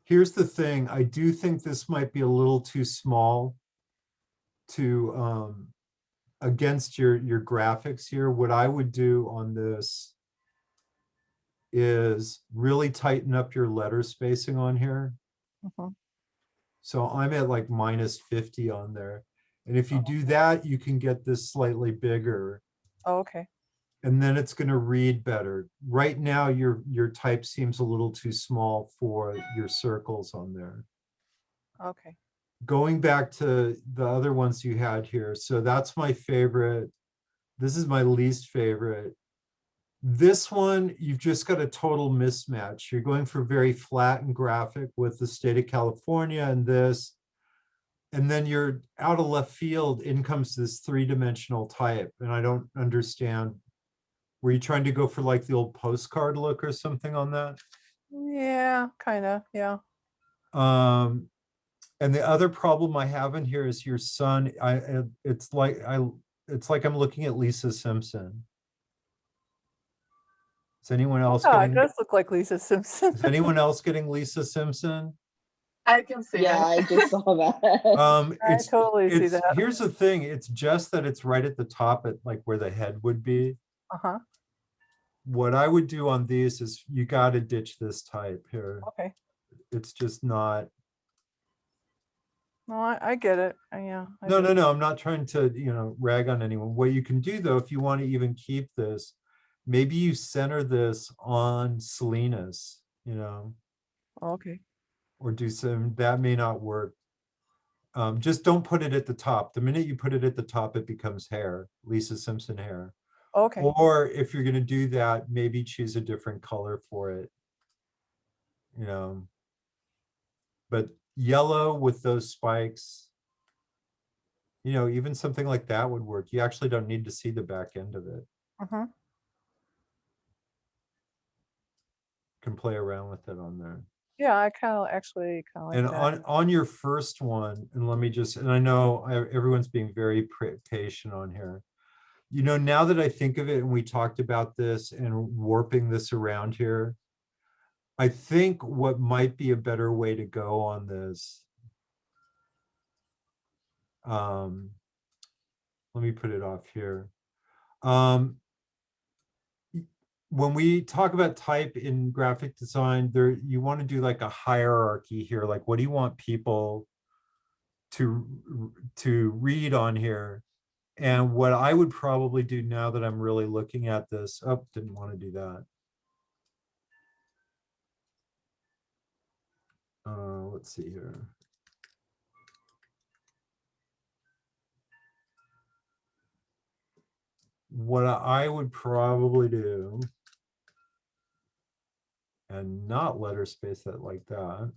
Here's the thing, I do think this might be a little too small to, against your graphics here. What I would do on this is really tighten up your letter spacing on here. Mhm. So I'm at like -50 on there. And if you do that, you can get this slightly bigger. Oh, okay. And then it's going to read better. Right now, your type seems a little too small for your circles on there. Okay. Going back to the other ones you had here, so that's my favorite. This is my least favorite. This one, you've just got a total mismatch. You're going for very flat and graphic with the state of California and this. And then you're out of left field, in comes this three-dimensional type. And I don't understand. Were you trying to go for like the old postcard look or something on that? Yeah, kind of. Yeah. And the other problem I have in here is your son. It's like I'm looking at Lisa Simpson. Is anyone else Yeah, it getting, does look like Lisa Simpson. is anyone else getting Lisa Simpson? I can see Yeah, I it. just saw that. I totally see it's, that. here's the thing, it's just that it's right at the top at like where the head would be. Uh-huh. What I would do on these is you got to ditch this type here. Okay. It's just not. No, I get it. Yeah. No, I'm not trying to, rag on anyone. What you can do though, if you want to even keep this, maybe you center this on Salinas, Okay. or do some, that may not work. Just don't put it at the top. The minute you put it at the top, it becomes hair, Lisa Simpson hair. Okay. Or if you're going to do that, maybe choose a different color for it. But yellow with those spikes, even something like that would work. You actually don't need to see the back end of it. Uh-huh. Can play around with it on there. Yeah, I actually kind of like And that. on your first one, and let me just, and I know everyone's being very patient on here. Now that I think of it, and we talked about this and warping this around here, I think what might be a better way to go on this, let me put it off here. When we talk about type in graphic design, you want to do like a hierarchy here. Like, what do you want people to read on here? And what I would probably do now that I'm really looking at this, didn't want to do that. Let's see here. What I would probably do, and not letter space that like that.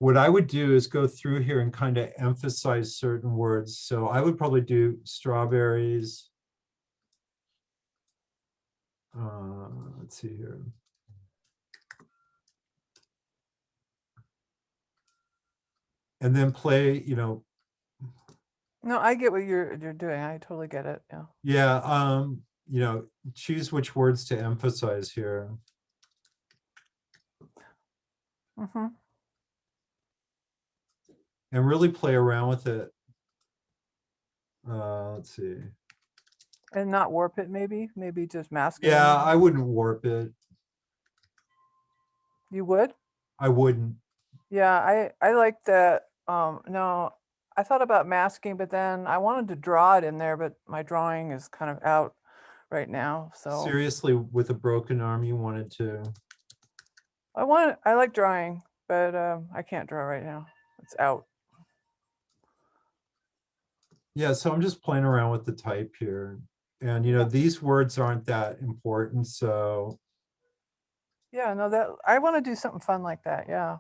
What I would do is go through here and kind of emphasize certain words. So I would probably do strawberries. Let's see here. And then play, No, I get what you're doing. I totally get it. Yeah. Yeah, choose which words to emphasize here. Mm-hmm. And really play around with it. Let's see. And not warp it, maybe just mask it. Yeah, I wouldn't warp it. You would? I wouldn't. Yeah, I like that. No, I thought about masking, but then I wanted to draw it in there, but my drawing is kind of out right now. So Seriously, with a broken arm, you wanted to. I like drawing, but I can't draw right now. It's out. Yeah, so I'm just playing around with the type here. And these words aren't that important. So Yeah, no, that I want to do something fun like that. Yeah.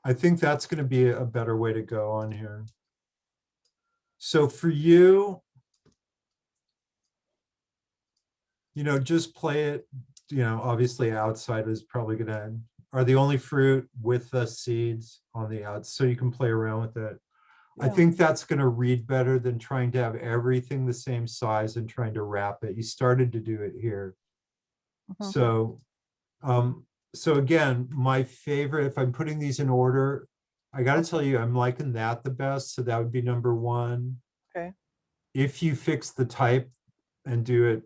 I think that's going to be a better way to go on here. So for you, just play it, obviously outside is probably gonna, are the only fruit with the seeds on the outside, so you can play around with it. I Yeah. think that's gonna read better than trying to have everything the same size and trying to wrap it. You started to do it here. Mhm. So again, my favorite, if I'm putting these in order, I gotta tell you, I'm liking that the best, so that would be number one. Okay. If you fix the type and do it,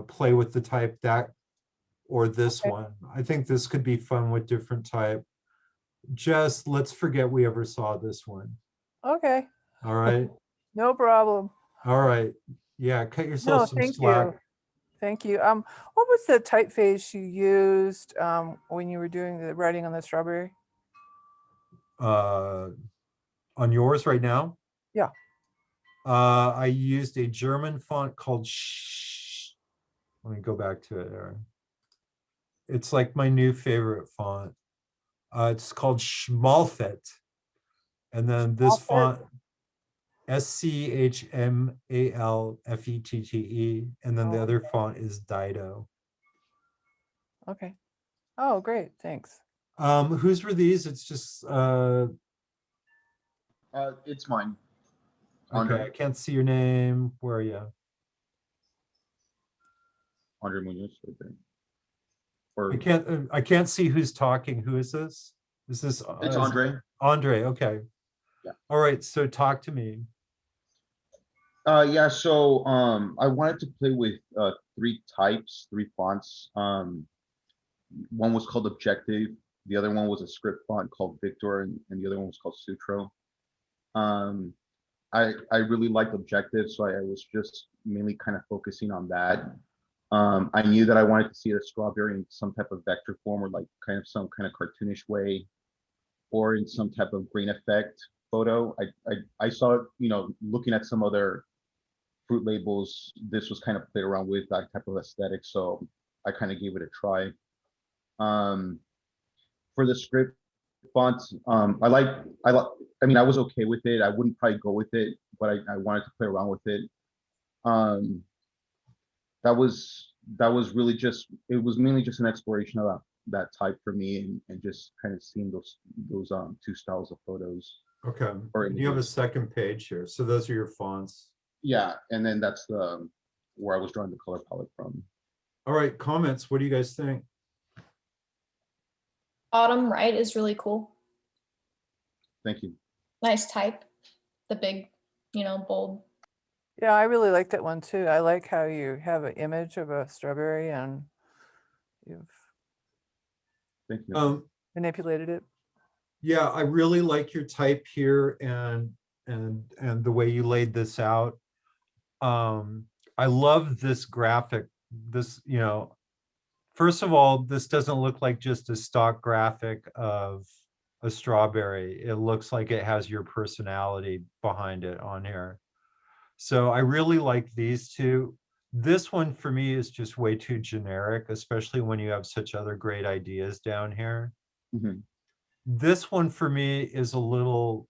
play with the type, that, or this Okay. one, I think this could be fun with different type. Just let's forget we ever saw this one. Okay, All right, no problem. all right. Yeah, cut yourself No, some thank slack. you. Thank you. What was the typeface you used when you were doing the writing on the strawberry? On yours right now? Yeah. I used a German font called let me go back to it there. It's like my new favorite font. It's called Schmalfett. And then this Schmalfett? font, SCHMALFETTE. And then the Oh, other font is Dido. okay. Oh, great. Thanks. Whose were these? It's just It's mine. okay, Andre. I can't see your name. Where are you? Andre Munoz, right there. I can't see who's talking. Who is this? Is this It's Andre. Andre, okay. Yeah. All right, so talk to me. Yeah, so I wanted to play with three fonts. One was called Objective, the other one was a script font called Victor, and the other one was called Sutro. I really liked Objective, so I was just mainly kind of focusing on that. I knew that I wanted to see a strawberry in some type of vector form, or like some kind of cartoonish way, or in some type of grain effect photo. I saw, looking at some other fruit labels, this was kind of played around with that type of aesthetic, so I kind of gave it a try. For the script font, I was okay with it. I wouldn't probably go with it, but I wanted to play around with it. That was really just, it was mainly just an exploration of that type for me, and just kind of seeing those two styles of photos. Okay, Or you have a images. second page here. So those are your fonts. Yeah, and then that's where I was drawing the color palette from. All right, comments. What do you guys think? Bottom right is really cool. Thank you. Nice type. The big, bold. Yeah, I really like that one too. I like how you have an image of a strawberry and you've Thank you. manipulated it. Yeah, I really like your type here and the way you laid this out. I love this graphic. This, first of all, this doesn't look like just a stock graphic of a strawberry. It looks like it has your personality behind it on here. So I really like these two. This one for me is just way too generic, especially when you have such other great ideas down here. Mhm. This one for me is a little,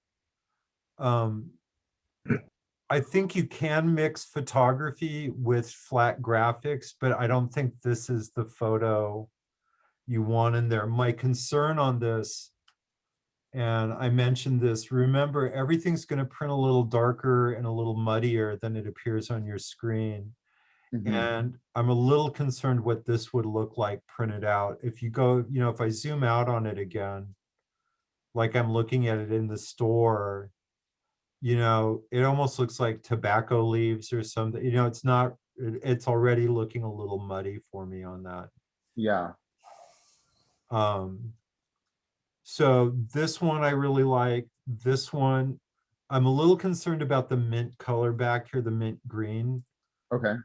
I think you can mix photography with flat graphics, but I don't think this is the photo you want in there. My concern on this, and I mentioned this, remember, everything's going to print a little darker and a little muddier than it appears on your screen. Mhm. And I'm a little concerned what this would look like printed out. If you go, if I zoom out on it again, like I'm looking at it in the store, it almost looks like tobacco leaves or something. It's already looking a little muddy for me on that. Yeah. So this one I really like. This one, I'm a little concerned about the mint color back here, the mint green. Okay.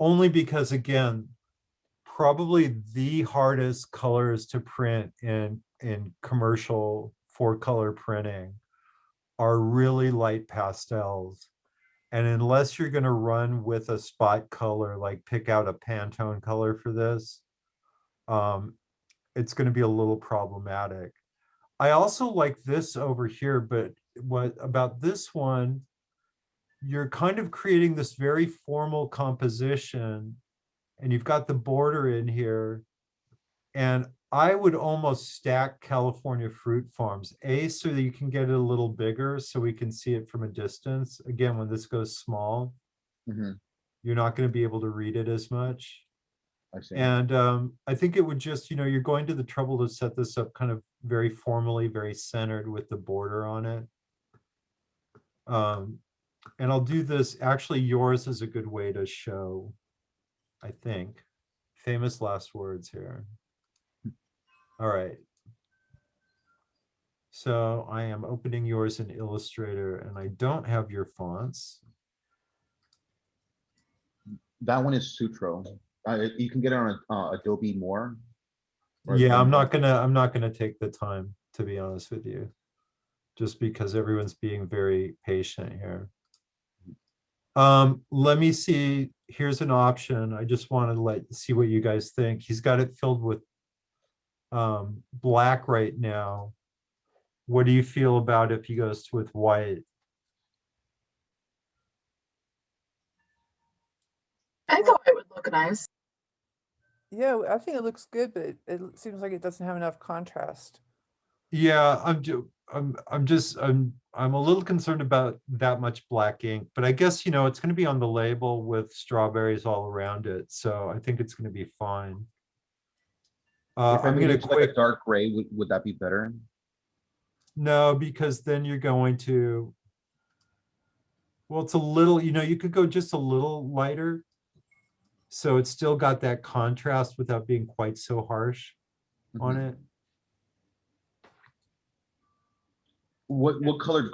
Only because, again, probably the hardest colors to print in commercial 4-color printing are really light pastels. And unless you're going to run with a spot color, like pick out a Pantone color for this, it's going to be a little problematic. I also like this over here, but what about this one? You're kind of creating this very formal composition, and you've got the border in here. And I would almost stack California Fruit Farms, so that you can get it a little bigger so we can see it from a distance. Again, when this goes small, Mhm, you're not going to be able to read it as much. I see. And I think it would just, you're going to the trouble to set this up kind of very formally, very centered with the border on it. And I'll do this, actually, yours is a good way to show, I think. Famous last words here. All right. So I am opening yours in Illustrator and I don't have your fonts. That one is Sutro. You can get it on Adobe More. or Yeah, I'm Adobe- not gonna take the time, to be honest with you. Just because everyone's being very patient here. Let me see, here's an option. I just wanted to see what you guys think. He's got it filled with black right now. What do you feel about if he goes with white? I thought it would look nice. Yeah, I think it looks good, but it seems like it doesn't have enough contrast. Yeah, I'm a little concerned about that much black ink, but I guess, it's gonna be on the label with strawberries all around it, so I think it's gonna be fine. If I I'm made gonna it like a dark gray, would that be better? No, because then you're going to, well, it's a little, you could go just a little lighter. So it's still got that contrast without being quite so harsh on Mhm. it. What color,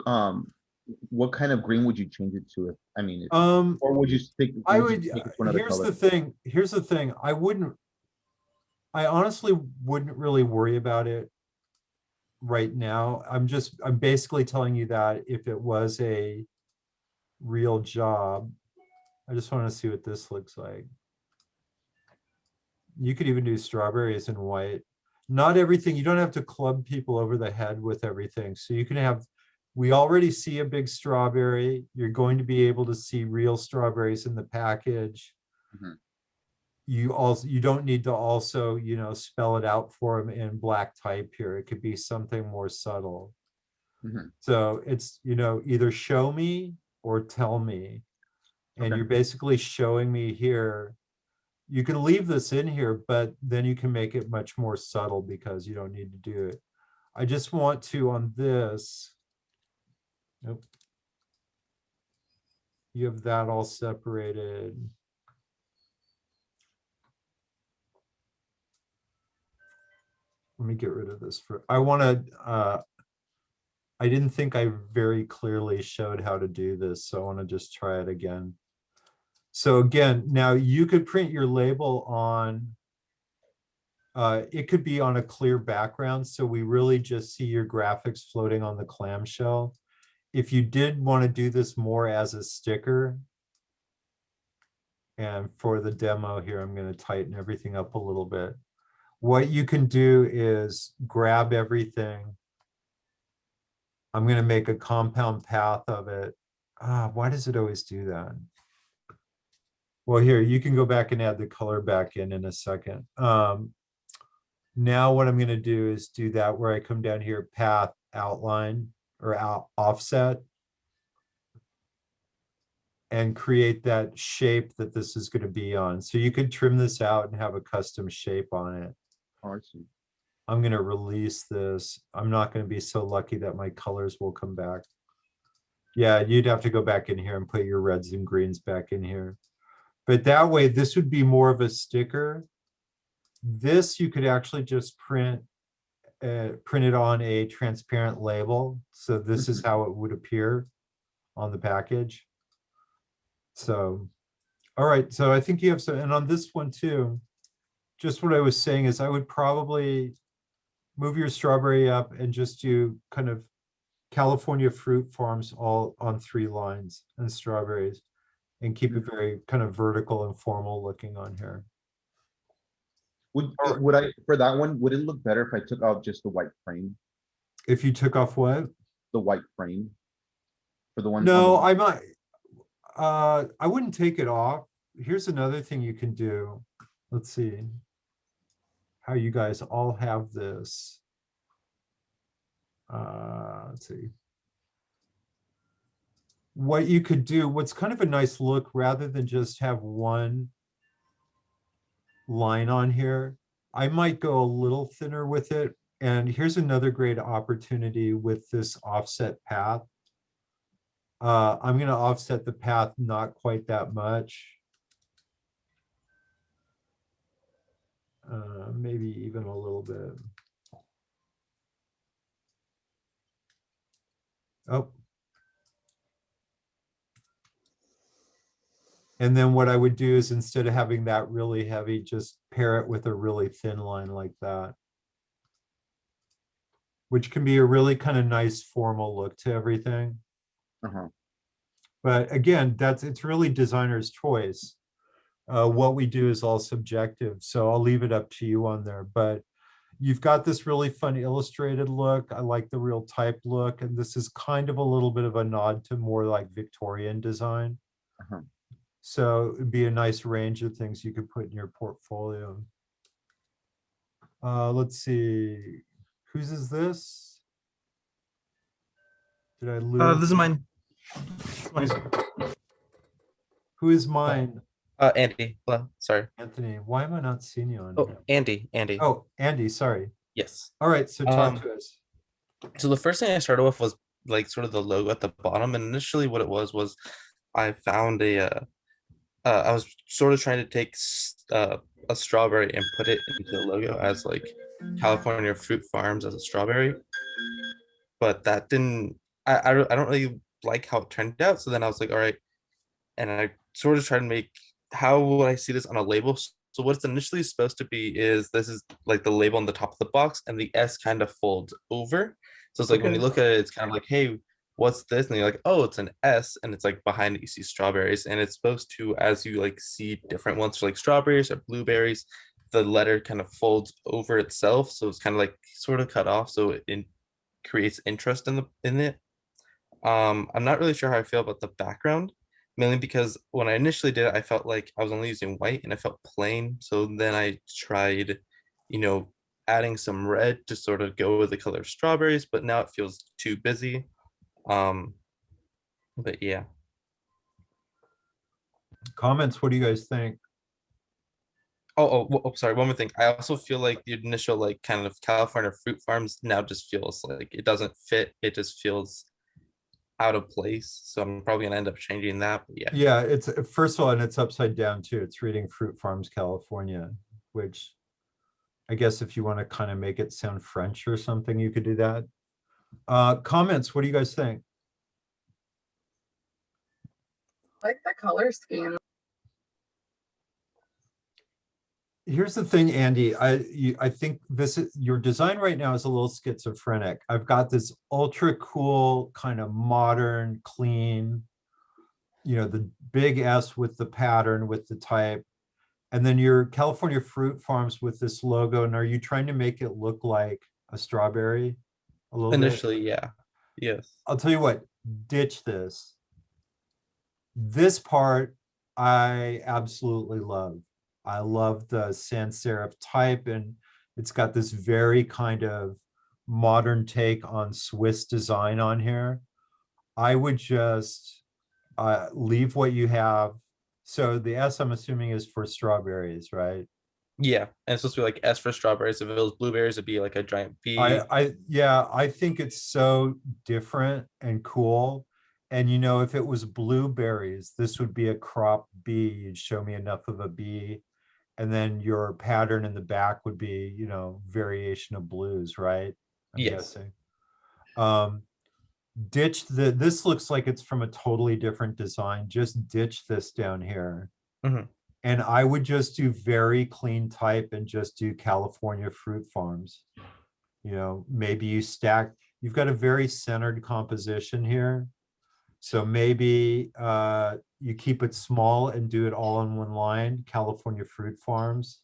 what kind of green would you change it to? I mean, Um, or would you stick? I would would, you take it to another here's color? the thing, I honestly wouldn't really worry about it right now. I'm basically telling you that if it was a real job, I just want to see what this looks like. You could even do strawberries in white. Not everything, you don't have to club people over the head with everything. So you can have, we already see a big strawberry. You're going to be able to see real strawberries in the package. Mhm. You don't need to also, spell it out for them in black type here. It could be something more subtle. Mhm. So it's, either show me or tell me. And Okay. you're basically showing me here. You can leave this in here, but then you can make it much more subtle because you don't need to do it. I just want to, on this, nope. You have that all separated. Let me get rid of this for, I didn't think I very clearly showed how to do this, so I want to just try it again. So again, now you could print your label on, it could be on a clear background, so we really just see your graphics floating on the clamshell. If you did want to do this more as a sticker, and for the demo here, I'm going to tighten everything up a little bit. What you can do is grab everything. I'm going to make a compound path of it. Why does it always do that? Well, here, you can go back and add the color back in a second. Now what I'm going to do is do that where I come down here, path, outline, or offset, and create that shape that this is going to be on. So you could trim this out and have a custom shape on it. Oh, I see. I'm going to release this. I'm not going to be so lucky that my colors will come back. Yeah, you'd have to go back in here and put your reds and greens back in here. But that way, this would be more of a sticker. This you could actually just print it on a transparent label. So this is how it would appear on the package. So, all right. So I think you have some, and on this one too, just what I was saying is I would probably move your strawberry up and just do kind of California Fruit Farms all on 3 lines and strawberries, and keep it very kind of vertical and formal looking on here. Would I, for that one, would it look better if I took out just the white frame? If you took off what? The white frame? For the one? No, I might, I wouldn't take it off. Here's another thing you can do. let's see how you guys all have this. Let's see. What you could do, what's kind of a nice look, rather than just have one line on here, I might go a little thinner with it. And here's another great opportunity with this offset path. I'm going to offset the path not quite that much. Maybe even a little bit. Oh. And then what I would do is, instead of having that really heavy, just pair it with a really thin line like that, which can be a really kind of nice formal look to everything. Uh-huh. But again, it's really designer's choice. What we do is all subjective, so I'll leave it up to you on there. But you've got this really fun illustrated look. I like the real type look, and this is kind of a little bit of a nod to more like Victorian design. Uh-huh. So it'd be a nice range of things you could put in your portfolio. Let's see, whose is this? Did I lose? This is mine. Who is mine? Andy. Well, sorry. Anthony. Why am I not seeing you on Oh, here? Andy. Oh, Andy, sorry. Yes. All right, so talk to us. So the first thing I started with was like sort of the logo at the bottom, and initially what it was I found I was sort of trying to take a strawberry and put it into the logo as like California Fruit Farms as a strawberry, but that didn't. I don't really like how it turned out. So then I was like, all right, and I sort of tried to make, how would I see this on a label? So what it's initially supposed to be is, this is like the label on the top of the box, and the S kind of folds over. So it's like when you look at it, it's kind of like, hey, what's this? And you're like, oh, it's an S, and it's like behind it you see strawberries, and it's supposed to, as you like see different ones for like strawberries or blueberries, the letter kind of folds over itself, so it's kind of like sort of cut off, so it creates interest in it. I'm not really sure how I feel about the background, mainly because when I initially did it, I felt like I was only using white and I felt plain. So then I tried, adding some red to sort of go with the color of strawberries, but now it feels too busy. But yeah. Comments, what do you guys think? Oh, sorry. One more thing. I also feel like the initial like kind of California Fruit Farms now just feels like it doesn't fit. It just feels out of place. So I'm probably gonna end up changing that. But yeah. Yeah, it's, first of all, and it's upside down too. It's reading Fruit Farms California, which I guess if you want to kind of make it sound French or something, you could do that. Comments, what do you guys think? I like the color scheme. Here's the thing, Andy, I think your design right now is a little schizophrenic. I've got this ultra cool kind of modern, clean, the big S with the pattern, with the type, and then your California Fruit Farms with this logo. And are you trying to make it look like a strawberry a little bit? Initially, yeah. Yes. I'll tell you what, ditch this. This part I absolutely love. I love the sans serif type, and it's got this very kind of modern take on Swiss design on here. I would just leave what you have. So the S, I'm assuming, is for strawberries, right? Yeah, and it's supposed to be like S for strawberries. If it was blueberries, it'd be like a giant B. I think it's so different and cool. And if it was blueberries, this would be a crop B. You'd show me enough of a B. And then your pattern in the back would be, variation of blues, right? I'm Yes. guessing. Ditch this looks like it's from a totally different design. Just ditch this down here. Mhm. And I would just do very clean type and just do California Fruit Farms. Maybe you've got a very centered composition here. So maybe you keep it small and do it all in one line, California Fruit Farms.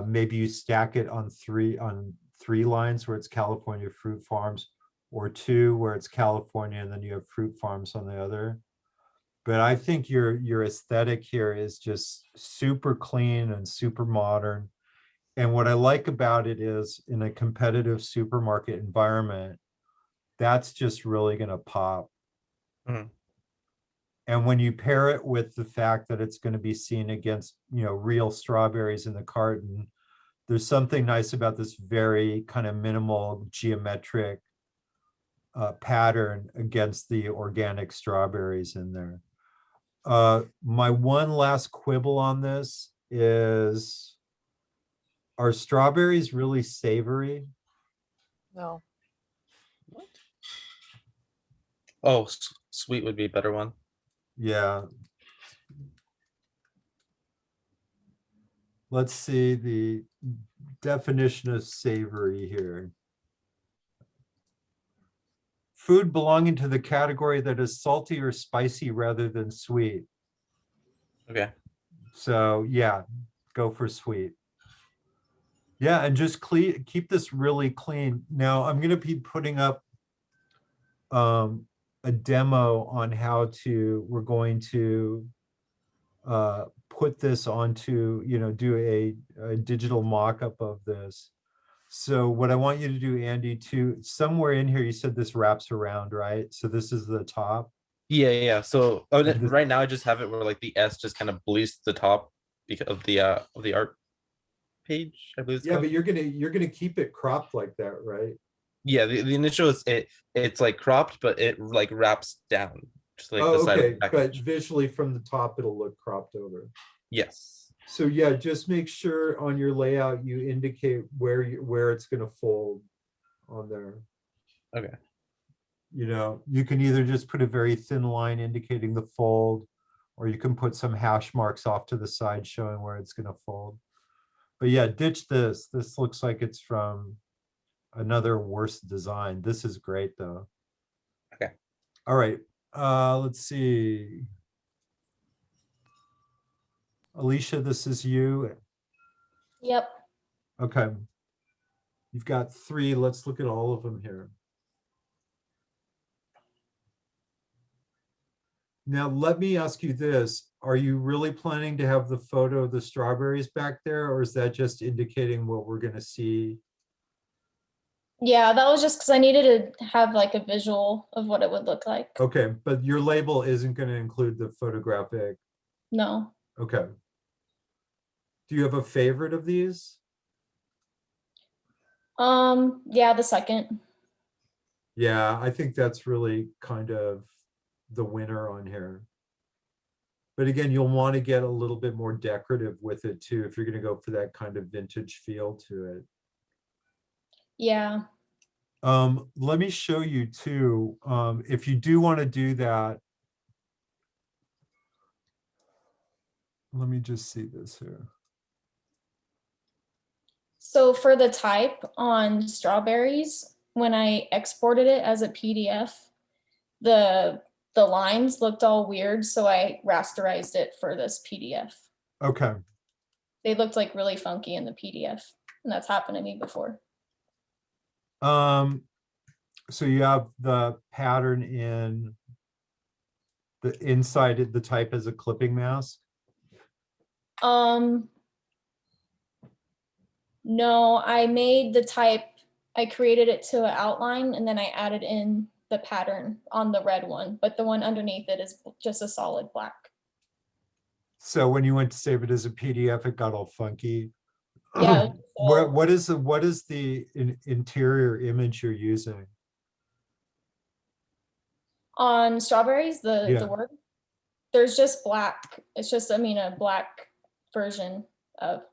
Maybe you stack it on three lines where it's California Fruit Farms, or two where it's California and then you have Fruit Farms on the other. But I think your aesthetic here is just super clean and super modern. And what I like about it is in a competitive supermarket environment, that's just really gonna pop. Mhm. And when you pair it with the fact that it's going to be seen against, real strawberries in the carton, there's something nice about this very kind of minimal geometric pattern against the organic strawberries in there. My one last quibble on this is, are strawberries really savory? No. Oh, sweet would be a better one. Yeah. Let's see the definition of savory here. Food belonging to the category that is salty or spicy rather than sweet. Okay. So yeah, go for sweet. Yeah, and just keep this really clean. Now I'm gonna be putting up a demo on how we're going to put this onto, do a digital mock-up of this. So what I want you to do, Andy, somewhere in here, you said this wraps around, right? So this is the top. Yeah. So And this- right now I just have it where like the S just kind of bleeds to the top because of the art page, I believe it's Yeah, called. but you're gonna keep it cropped like that, right? Yeah, the initial is it's like cropped, but it like wraps down just like the Oh, side of okay, the but package. visually from the top, it'll look cropped over. Yes. So yeah, just make sure on your layout, you indicate where it's gonna fold on there. Okay. You can either just put a very thin line indicating the fold, or you can put some hash marks off to the side showing where it's gonna fold. But yeah, ditch this. This looks like it's from another worse design. This is great though. Okay. All right, let's see. Alicia, this is you. Yep. Okay. You've got 3. Let's look at all of them here. Now, let me ask you this. Are you really planning to have the photo of the strawberries back there, or is that just indicating what we're going to see? Yeah, that was just because I needed to have like a visual of what it would look like. Okay, but your label isn't going to include the photographic. No. Okay. Do you have a favorite of these? Yeah, the second. Yeah, I think that's really kind of the winner on here. But again, you'll want to get a little bit more decorative with it too, if you're going to go for that kind of vintage feel to it. Yeah. Let me show you too, if you do want to do that. Let me just see this here. So for the type on strawberries, when I exported it as a PDF, the lines looked all weird, so I rasterized it for this PDF. Okay. They looked like really funky in the PDF, and that's happened to me before. So you have the pattern in the inside, the type as a clipping mask? No, I made the type, I created it to an outline, and then I added in the pattern on the red one, but the one underneath it is just a solid black. So when you went to save it as a PDF, it got all funky. Yeah. What is the interior image you're using? On strawberries, the word, there's just black. It's just, a black version of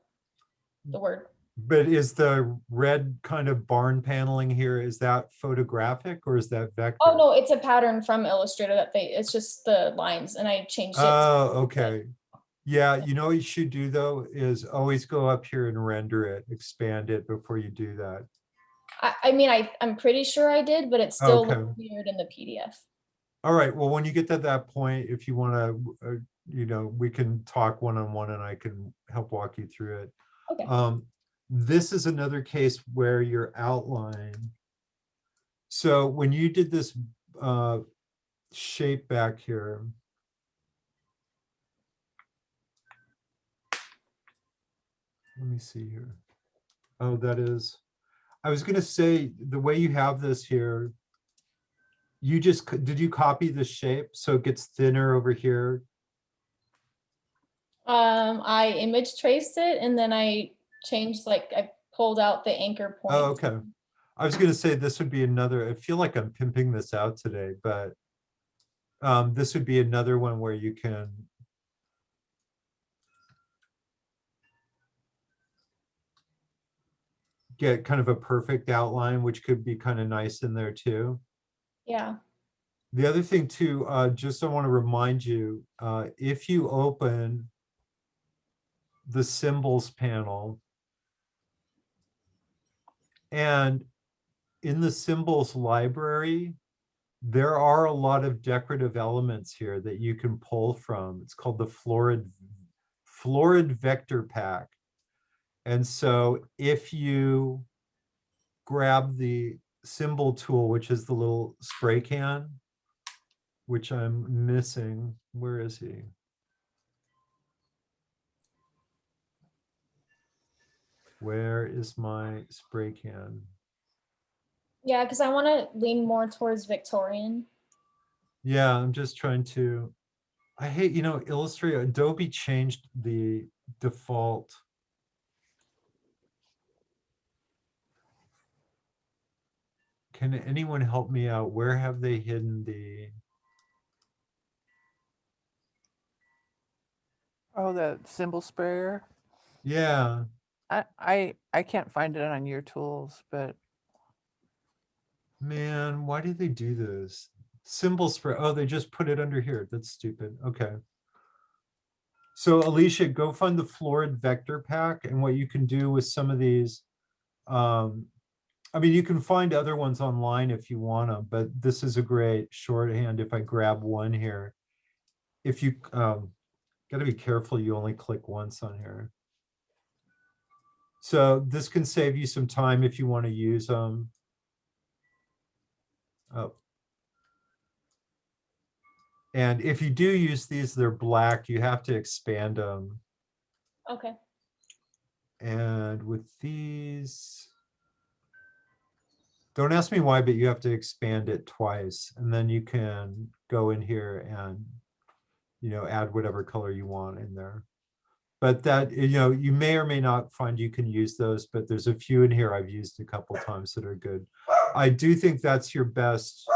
the word. But is the red kind of barn paneling here, is that photographic or is that vector? Oh no, it's a pattern from Illustrator that it's just the lines, and I changed it. Oh, okay. Yeah, you know what you should do though, is always go up here and render it, expand it before you do that. I'm pretty sure I did, but it still looks weird in the PDF. All right, well, when you get to that point, if you want to, we can talk one-on-one and I can help walk you through it. Okay. This is another case where your outline. So when you did this shape back here, Let me see here. Oh, that is, I was gonna say, the way you have this here, you just, did you copy the shape so it gets thinner over here? I image traced it and then I changed, like, I pulled out the anchor point. Oh, okay. I was gonna say this would be another, I feel like I'm pimping this out today, but this would be another one where you can get kind of a perfect outline, which could be kind of nice in there too. Yeah. The other thing too, just I want to remind you, if you open the symbols panel, and in the symbols library, there are a lot of decorative elements here that you can pull from. It's called the Florid Vector Pack. And so if you grab the symbol tool, which is the little spray can, which I'm missing, where is he? Where is my spray can? Yeah, because I want to lean more towards Victorian. Yeah, I'm just trying to, I hate, Illustrator, Adobe changed the default. Can anyone help me out? Where have they hidden the? Oh, the symbol sprayer. Yeah, I can't find it on your tools, but man, why did they do this? Symbol spray, oh, they just put it under here. That's stupid. Okay. So Alicia, go find the Florid Vector Pack, and what you can do with some of these, I mean, you can find other ones online if you want to, but this is a great shorthand. If I grab one here, if you, got to be careful, you only click once on here. So this can save you some time if you want to use them. Oh. And if you do use these, they're black, you have to expand them. Okay. And with these, don't ask me why, but you have to expand it twice, and then you can go in here and, add whatever color you want in there. But that, you may or may not find you can use those, but there's a few in here I've used a couple times that are good. I do think that's your best.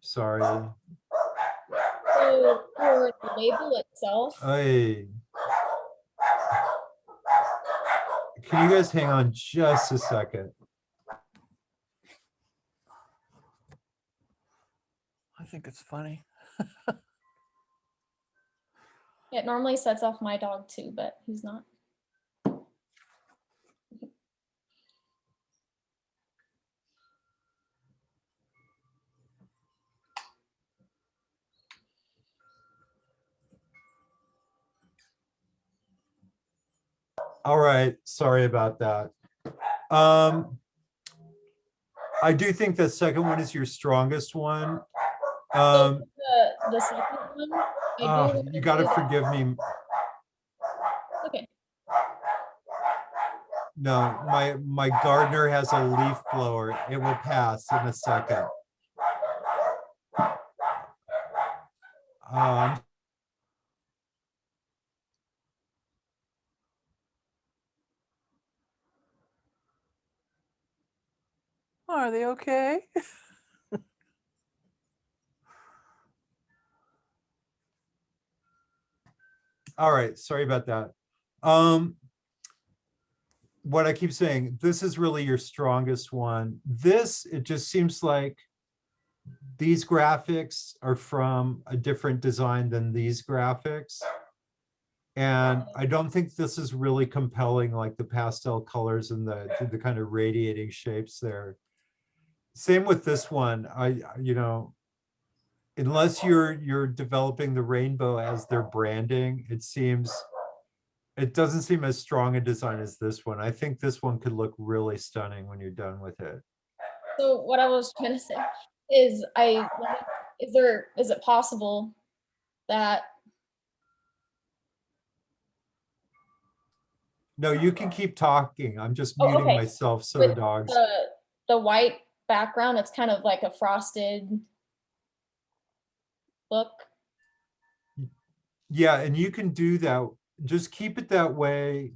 Sorry. So for the label itself, Hey. Can you guys hang on just a second? I think it's funny. it normally sets off my dog too, but he's not. All right, sorry about that. I do think the second one is your strongest one. So the second one, I do You got to do- forgive me. Okay. No, my gardener has a leaf blower. It will pass in a second. Are they okay? All right, sorry about that. What I keep saying, this is really your strongest one. This, it just seems like these graphics are from a different design than these graphics. And I don't think this is really compelling, like the pastel colors and the kind of radiating shapes there. Same with this one. Unless you're developing the rainbow as their branding, it doesn't seem as strong a design as this one. I think this one could look really stunning when you're done with it. So what I was trying to say is is it possible that No, you can keep talking. I'm just Oh, muting okay. myself so the With dogs. the white background, it's kind of like a frosted look. Yeah, and you can do that. Just keep it that way.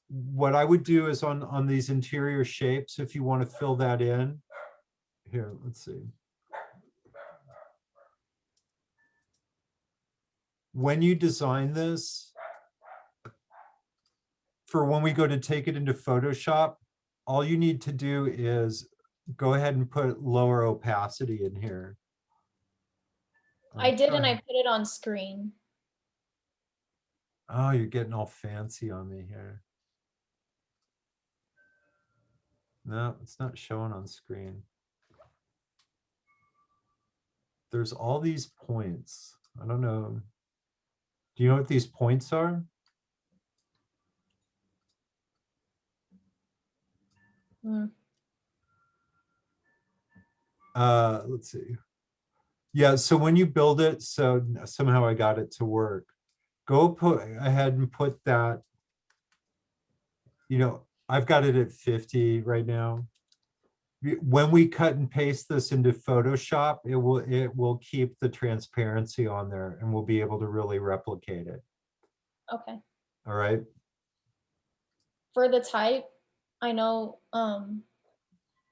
What I would do is on these interior shapes, if you want to fill that in. Here, let's see. When you design this, for when we go to take it into Photoshop, all you need to do is go ahead and put lower opacity in here. I did, Go and I ahead. put it on screen. Oh, you're getting all fancy on me here. No, it's not showing on screen. There's all these points. I don't know. Do you know what these points are? Mm. Let's see. Yeah, so when you build it, so somehow I got it to work. Go put ahead and put that, I've got it at 50 right now. When we cut and paste this into Photoshop, it will keep the transparency on there and we'll be able to really replicate it. Okay. All right. For the type, I know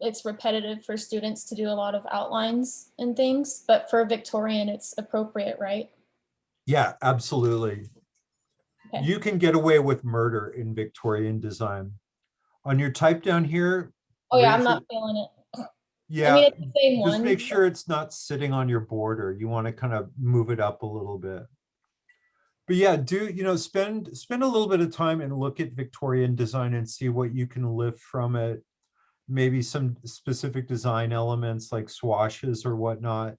it's repetitive for students to do a lot of outlines and things, but for Victorian, it's appropriate, right? Yeah, absolutely. Okay. You can get away with murder in Victorian design. On your type down here. Oh yeah, I'm raise not it- feeling it. Yeah, I mean, it's the same just one. make sure it's not sitting on your border. You want to kind of move it up a little bit. But yeah, spend a little bit of time and look at Victorian design and see what you can lift from it. Maybe some specific design elements like swashes or whatnot.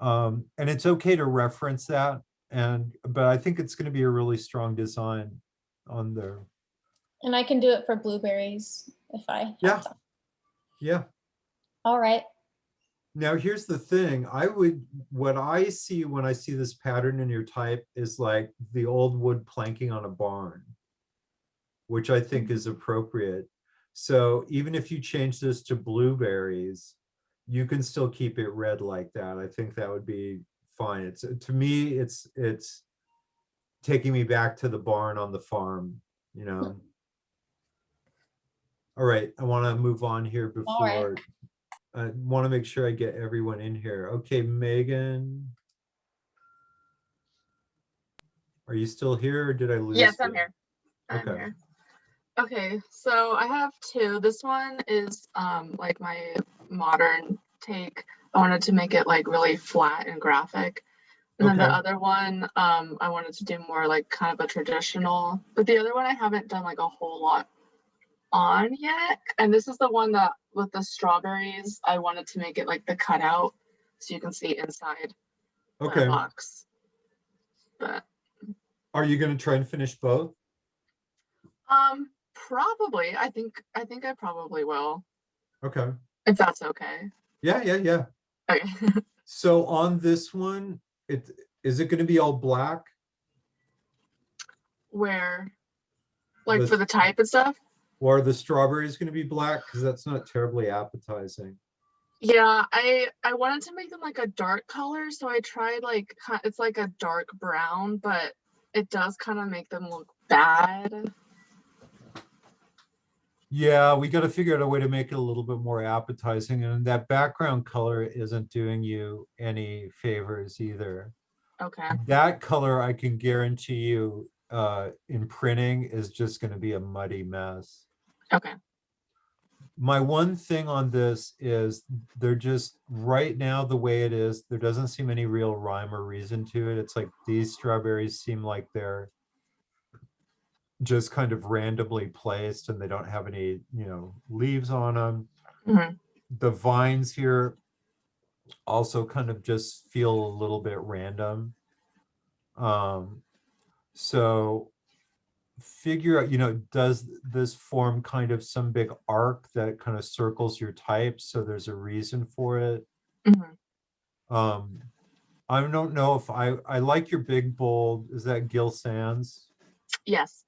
And it's okay to reference that. But I think it's going to be a really strong design on there. And I can do it for blueberries if I have Yeah. time. Yeah. All right. Now, here's the thing. What I see when I see this pattern in your type is like the old wood planking on a barn, which I think is appropriate. So even if you change this to blueberries, you can still keep it red like that. I think that would be fine. To me, it's taking me back to the barn on the farm, All right, I want to move on here All right. before. I want to make sure I get everyone in here. Okay, Megan. Are you still here or did I lose you? Yes, I'm here. I'm Okay. here. Okay, so I have two. This one is like my modern take. I wanted to make it like really flat and graphic. And then the Okay. other one, I wanted to do more like kind of a traditional, but the other one I haven't done like a whole lot on yet. And this is the one that with the strawberries, I wanted to make it like the cutout so you can see inside the Okay. box. But Are you going to try and finish both? probably. I think I probably will, Okay. if that's okay. Yeah. Okay. So on this one, is it going to be all black? Where, like The- for the type and stuff? Or are the strawberries going to be black? Because that's not terribly appetizing. Yeah, I wanted to make them like a dark color, so I tried like it's like a dark brown, but it does kind of make them look bad. Yeah, we got to figure out a way to make it a little bit more appetizing. And that background color isn't doing you any favors either. Okay. That color, I can guarantee you, in printing is just going to be a muddy mess. Okay. My one thing on this is they're just right now the way it is, there doesn't seem any real rhyme or reason to it. It's like these strawberries seem like they're just kind of randomly placed and they don't have any, leaves on them. Mhm. The vines here also kind of just feel a little bit random. So figure out, does this form kind of some big arc that kind of circles your type so there's a reason for it? Mhm. I don't know if I like your big bold. Is that Gil Sans? Yes.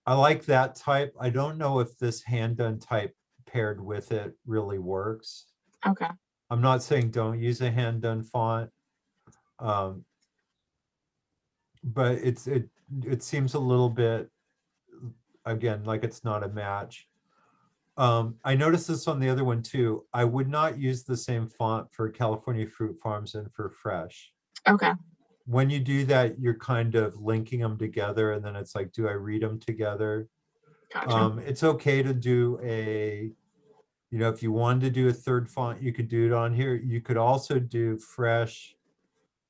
I like that type. I don't know if this hand done type paired with it really works. Okay. I'm not saying don't use a hand done font. But it seems a little bit, again, like it's not a match. I noticed this on the other one too. I would not use the same font for California Fruit Farms and for Fresh. Okay. When you do that, you're kind of linking them together, and then it's like, do I read them together? Gotcha. It's okay to do if you wanted to do a third font, you could do it on here. You could also do Fresh,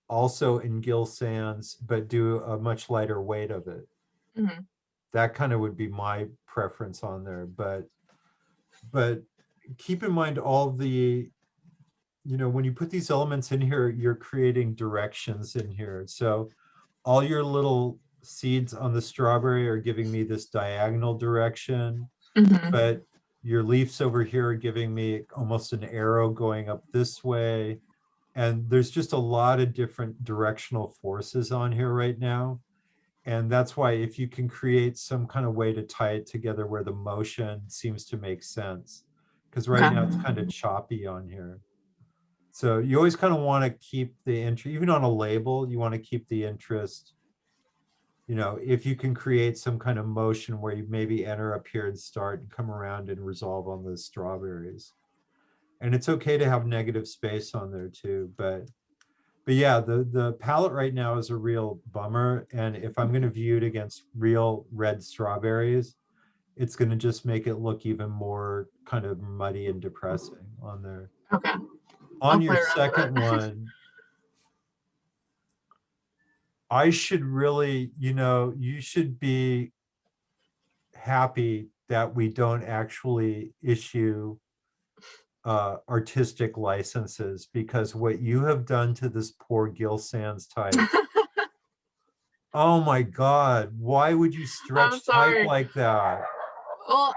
also in Gill Sans, but do a much lighter weight of it. hmm That kind of would be my preference on there, but keep in mind all the, when you put these elements in here, you're creating directions in here. So all your little seeds on the strawberry are giving me this diagonal direction, hmm but your leaves over here are giving me almost an arrow going up this way. And there's just a lot of different directional forces on here right now. And that's why if you can create some kind of way to tie it together where the motion seems to make sense, because right now it's kind of choppy on here. So you always kind of want to keep the interest, even on a label, you want to keep the interest, if you can create some kind of motion where you maybe enter up here and start and come around and resolve on the strawberries. And it's okay to have negative space on there too, but yeah, the palette right now is a real bummer. And if I'm going to view it against real red strawberries, it's going to just make it look even more kind of muddy and depressing on there. Okay. On I'll your play around with second it. one, I should really, you should be happy that we don't actually issue artistic licenses, because what you have done to this poor Gill Sans type, oh my God, why would you stretch type sorry. like that? Well,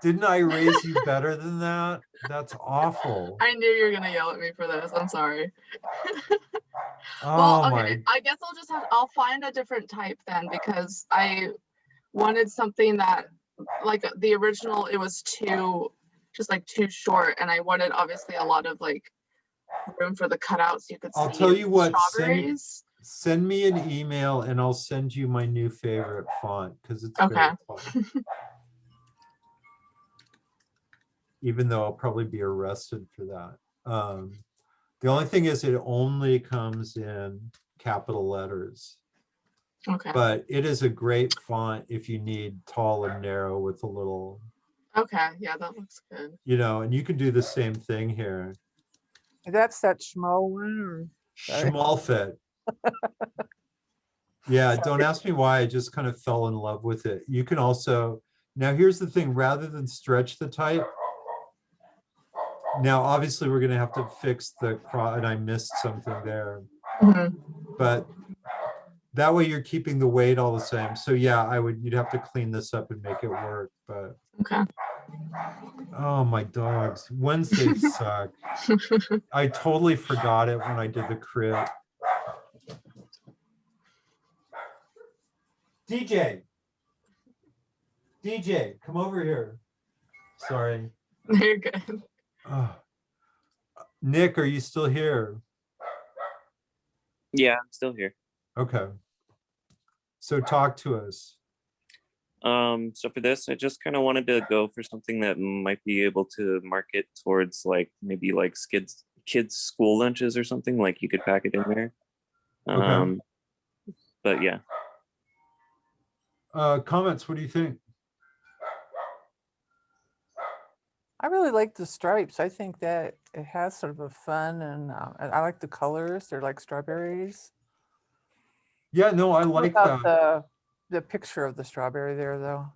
Didn't I raise you better than that? That's awful. I knew you were gonna yell at me for this. I'm sorry. Oh Well, okay. my, I guess I'll find a different type then, because I wanted something that, like the original, it was too short, and I wanted obviously a lot of like room for the cutouts. You could see. I'll tell you what, strawberries. send me an email and I'll send you my new favorite font, because it's Okay. very fun. Even though I'll probably be arrested for that. The only thing is it only comes in capital letters, Okay. but it is a great font if you need tall and narrow with a little, Okay. Yeah, that looks good. and you can do the same thing here. That's that Schmo one, or? Sorry. Schmalfit. Yeah, don't ask me why, I just kind of fell in love with it. You can also, now here's the thing, rather than stretch the type, now obviously we're gonna have to fix the cross, and I missed something there, Mhm. but that way you're keeping the weight all the same. So yeah, you'd have to clean this up and make it work, but Okay. oh, my dogs, Wednesdays suck. I totally forgot it when I did the crit. DJ, come over here. Sorry. You're good. Oh. Nick, are you still here? Yeah, I'm still here. Okay. So talk to us. So for this, I just kind of wanted to go for something that might be able to market towards like maybe like kids school lunches or something, like you could pack it in there. Okay. But yeah. Comments, what do you think? I really like the stripes. I think that it has sort of a fun, and I like the colors. They're like strawberries. Yeah, no, I What like about that. the picture of the strawberry there, though?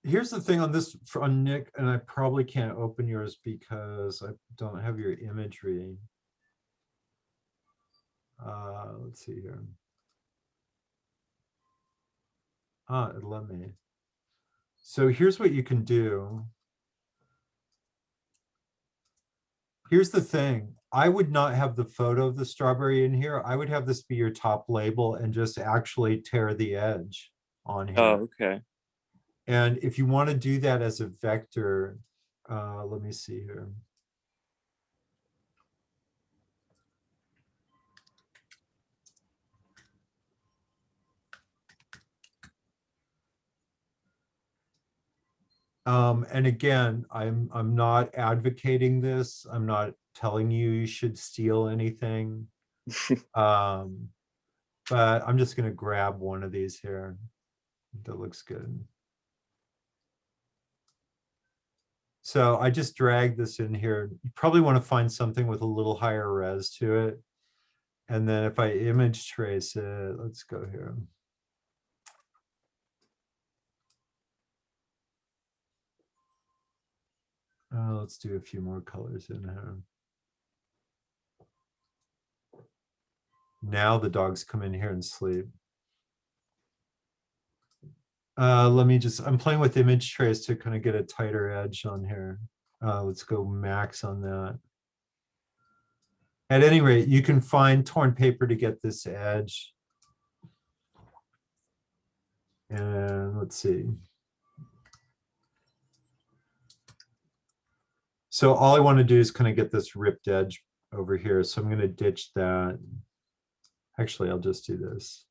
Here's the thing on this, on Nick, and I probably can't open yours because I don't have your imagery. Let's see here. It let me. So here's what you can do. Here's the thing. I would not have the photo of the strawberry in here. I would have this be your top label and just actually tear the edge on here. Oh, okay. And if you want to do that as a vector, let me see here. And again, I'm not advocating this. I'm not telling you should steal anything. But I'm just going to grab one of these here. That looks good. So I just dragged this in here. You probably want to find something with a little higher res to it. And then if I image trace it, let's go here. Let's do a few more colors in here. Now the dogs come in here and sleep. Let me just, I'm playing with image trace to kind of get a tighter edge on here. Let's go max on that. At any rate, you can find torn paper to get this edge. And let's see. So all I want to do is kind of get this ripped edge over here. So I'm going to ditch that. Actually, I'll just do this.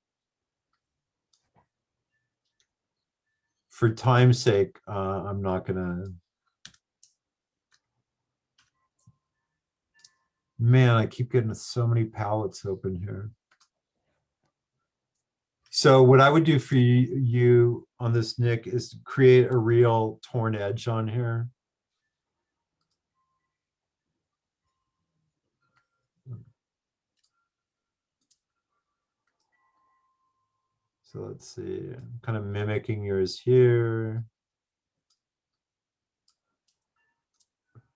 For time's sake, I'm not going to. Man, I keep getting so many palettes open here. So what I would do for you on this, Nick, is to create a real torn edge on here. So let's see, I'm kind of mimicking yours here.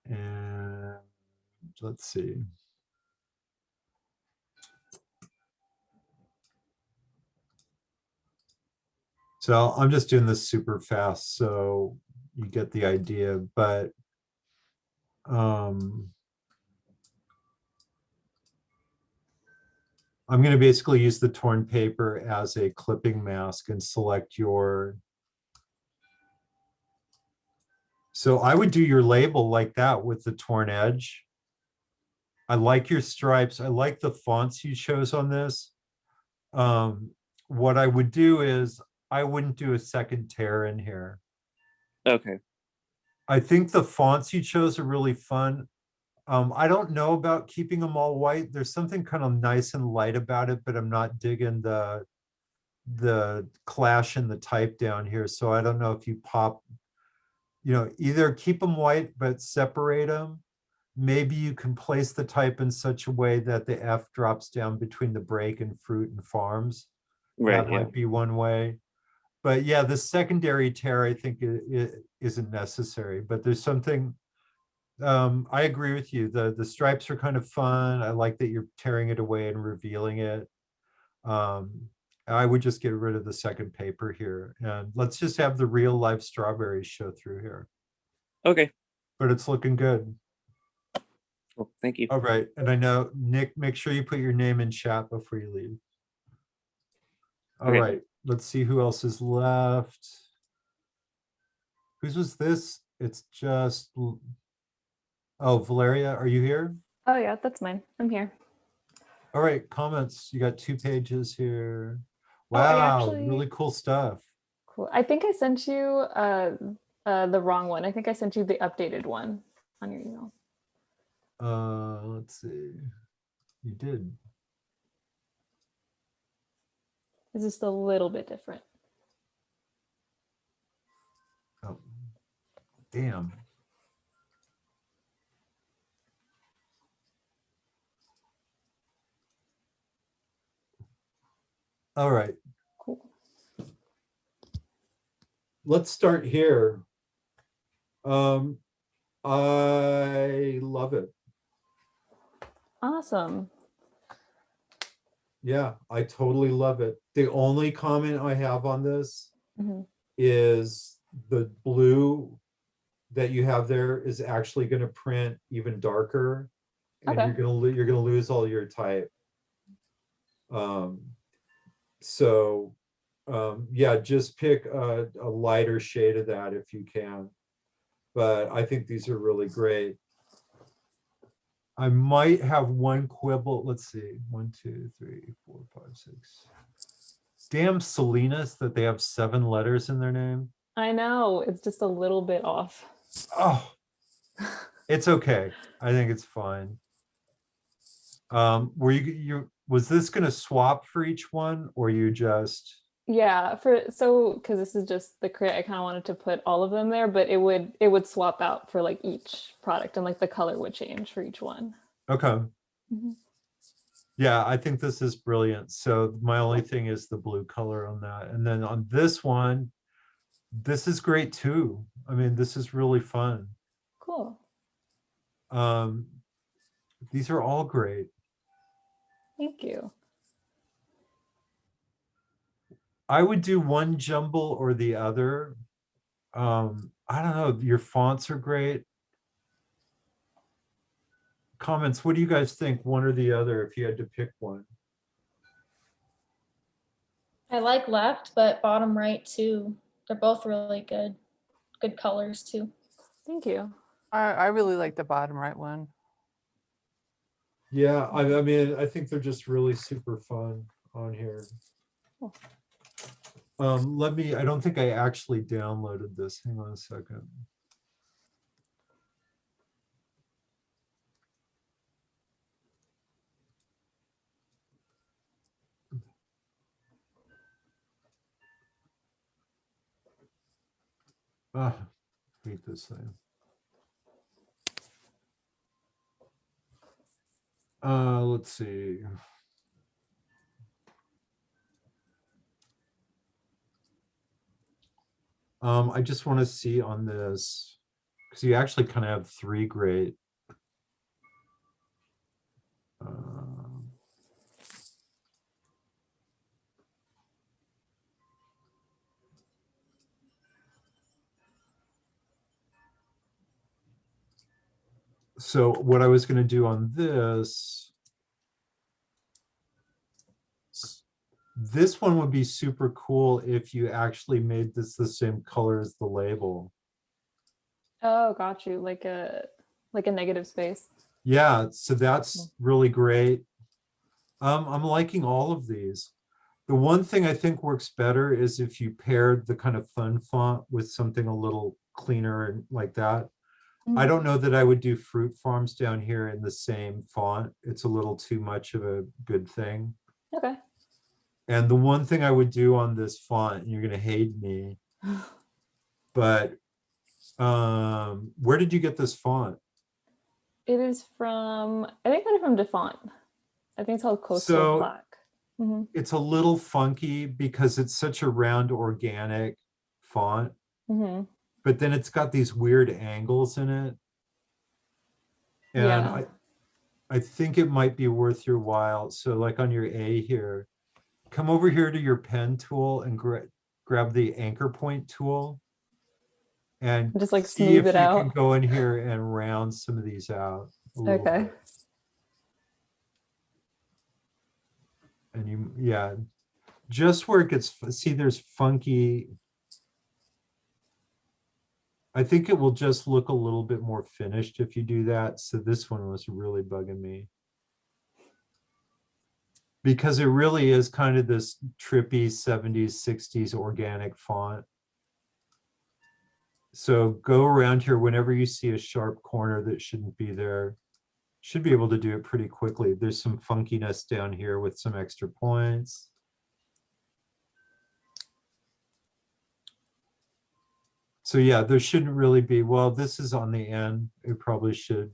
And let's see. So I'm just doing this super fast so you get the idea, but I'm going to basically use the torn paper as a clipping mask and select your. So I would do your label like that with the torn edge. I like your stripes. I like the fonts you chose on this. What I would do is I wouldn't do a second tear in here. Okay. I think the fonts you chose are really fun. I don't know about keeping them all white. There's something kind of nice and light about it, but I'm not digging the clash in the type down here. So I don't know if you pop, either keep them white, but separate them. Maybe you can place the type in such a way that the F drops down between the break and fruit and farms. Right. That might be one way. But yeah, the secondary tear, I think it isn't necessary, but there's something, I agree with you. The stripes are kind of fun. I like that you're tearing it away and revealing it. I would just get rid of the second paper here and let's just have the real life strawberries show through here. Okay. But it's looking good. Well, thank you. All right. And I know, Nick, make sure you put your name in chat before you leave. All Okay. right. Let's see who else is left. Whose was this? It's just, oh, Valeria, are you here? Oh yeah, that's mine. I'm here. All right, comments. You got 2 pages here. Oh, I Wow, actually- really cool stuff. Cool. I think I sent you the wrong one. I think I sent you the updated one on your email. Let's see. You did. It's just a little bit different. Oh, damn. All right. Cool. Let's start here. I love it. Awesome. Yeah, I totally love it. The only comment I have on this Mhm. is the blue that you have there is actually going to print even darker, and Okay. you're gonna lose all your type. So Yeah, just pick a lighter shade of that if you can. But I think these are really great. I might have one quibble. Let's see. 1, 2, 3, 4, 5, 6. Damn Salinas that they have 7 letters in their name. I know, it's just a little bit off. Oh, it's okay. I think it's fine. Were you was this gonna swap for each one, or you just? Yeah, because this is just the crate, I kind of wanted to put all of them there, but it would swap out for like each product, and like the color would change for each one. Okay. Mhm. Yeah, I think this is brilliant. So my only thing is the blue color on that. And then on this one, this is great too. I mean, this is really fun. Cool. These are all great. Thank you. I would do one jumble or the other. I don't know, your fonts are great. Comments, what do you guys think, one or the other, if you had to pick one? I like left, but bottom right too. They're both really good. Good colors too. Thank you. I really like the bottom right one. Yeah, I mean, I think they're just really super fun on here. Cool. I don't think I actually downloaded this. Hang on a second. Ah, hate this thing. Let's see. I just want to see on this, because you actually kind of have 3 great. So what I was going to do on this one would be super cool if you actually made this the same color as the label. Oh, got you. Like a negative space. Yeah, so that's really great. I'm liking all of these. The one thing I think works better is if you paired the kind of fun font with something a little cleaner and like that. I don't know that I would do Fruit Farms down here in the same font. It's a little too much of a good thing. Okay. And the one thing I would do on this font, and you're going to hate me, but where did you get this font? It is from, I think I got it from DeFont. I think it's called Coastal So Black. Mhm. it's a little funky because it's such a round organic font, Mhm. but then it's got these weird angles in it. And Yeah. I think it might be worth your while. So like on your A here, come over here to your pen tool and grab the anchor point tool and Just like see if smooth it you out. can go in here and round some of these out a little Okay. bit. And yeah, just where it gets, see there's funky. I think it will just look a little bit more finished if you do that. So this one was really bugging me. Because it really is kind of this trippy 70s, 60s organic font. So go around here whenever you see a sharp corner that shouldn't be there. Should be able to do it pretty quickly. There's some funkiness down here with some extra points. So yeah, there shouldn't really be, well, this is on the end. It probably should